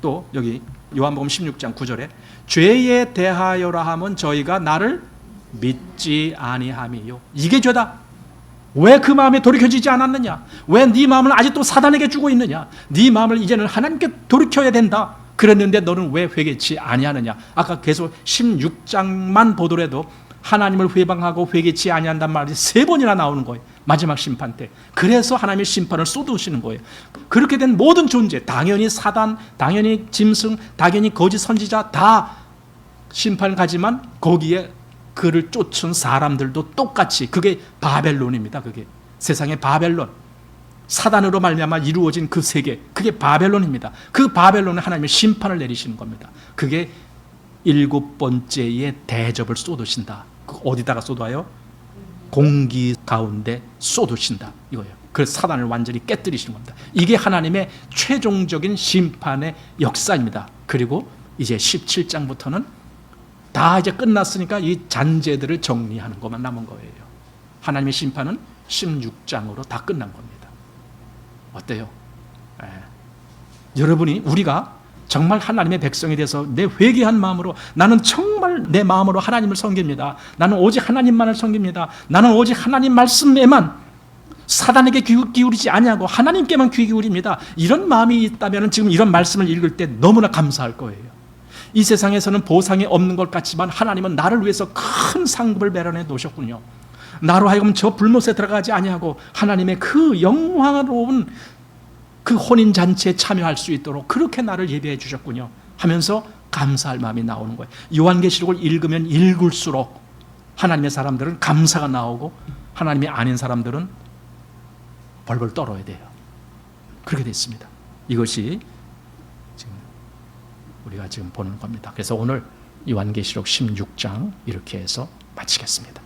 A: 또 여기 요한복음 16장 9절에 죄에 대하여라 함은 저희가 나를 믿지 아니함이요, 이게 죄다. 왜 그 마음에 돌이켜지지 않았느냐, 왜 네 마음을 아직도 사단에게 주고 있느냐, 네 마음을 이제는 하나님께 돌이켜야 된다, 그랬는데 너는 왜 회개치 아니하느냐. 아까 계속 16장만 보더라도 하나님을 회방하고 회개치 아니한단 말이 3번이나 나오는 거예요. 마지막 심판 때. 그래서 하나님의 심판을 쏟으시는 거예요. 그렇게 된 모든 존재, 당연히 사단, 당연히 짐승, 당연히 거짓 선지자 다 심판을 가지만 거기에 그를 쫓은 사람들도 똑같이, 그게 바벨론입니다. 그게 세상의 바벨론, 사단으로 말미암아 이루어진 그 세계, 그게 바벨론입니다. 그 바벨론에 하나님의 심판을 내리시는 겁니다. 그게 7번째의 대접을 쏟으신다. 어디다가 쏟아요? 공기 가운데 쏟으신다 이거예요. 그래서 사단을 완전히 깨뜨리시는 겁니다. 이게 하나님의 최종적인 심판의 역사입니다. 그리고 이제 17장부터는 다 이제 끝났으니까 이 잔재들을 정리하는 것만 남은 거예요. 하나님의 심판은 16장으로 다 끝난 겁니다. 어때요? 여러분이, 우리가 정말 하나님의 백성이 돼서 내 회개한 마음으로, 나는 정말 내 마음으로 하나님을 섬깁니다, 나는 오직 하나님만을 섬깁니다, 나는 오직 하나님 말씀에만, 사단에게 귀 기울이지 아니하고 하나님께만 귀 기울입니다, 이런 마음이 있다면 지금 이런 말씀을 읽을 때 너무나 감사할 거예요. 이 세상에서는 보상이 없는 것 같지만 하나님은 나를 위해서 큰 상급을 마련해 놓으셨군요. 나로 하여금 저 불못에 들어가지 아니하고 하나님의 그 영광스러운 그 혼인잔치에 참여할 수 있도록 그렇게 나를 예배해 주셨군요 하면서 감사할 마음이 나오는 거예요. 요한계시록을 읽으면 읽을수록 하나님의 사람들은 감사가 나오고 하나님이 아닌 사람들은 벌벌 떨어야 돼요. 그렇게 됐습니다. 이것이 지금 우리가 지금 보는 겁니다. 그래서 오늘 요한계시록 16장 이렇게 해서 마치겠습니다.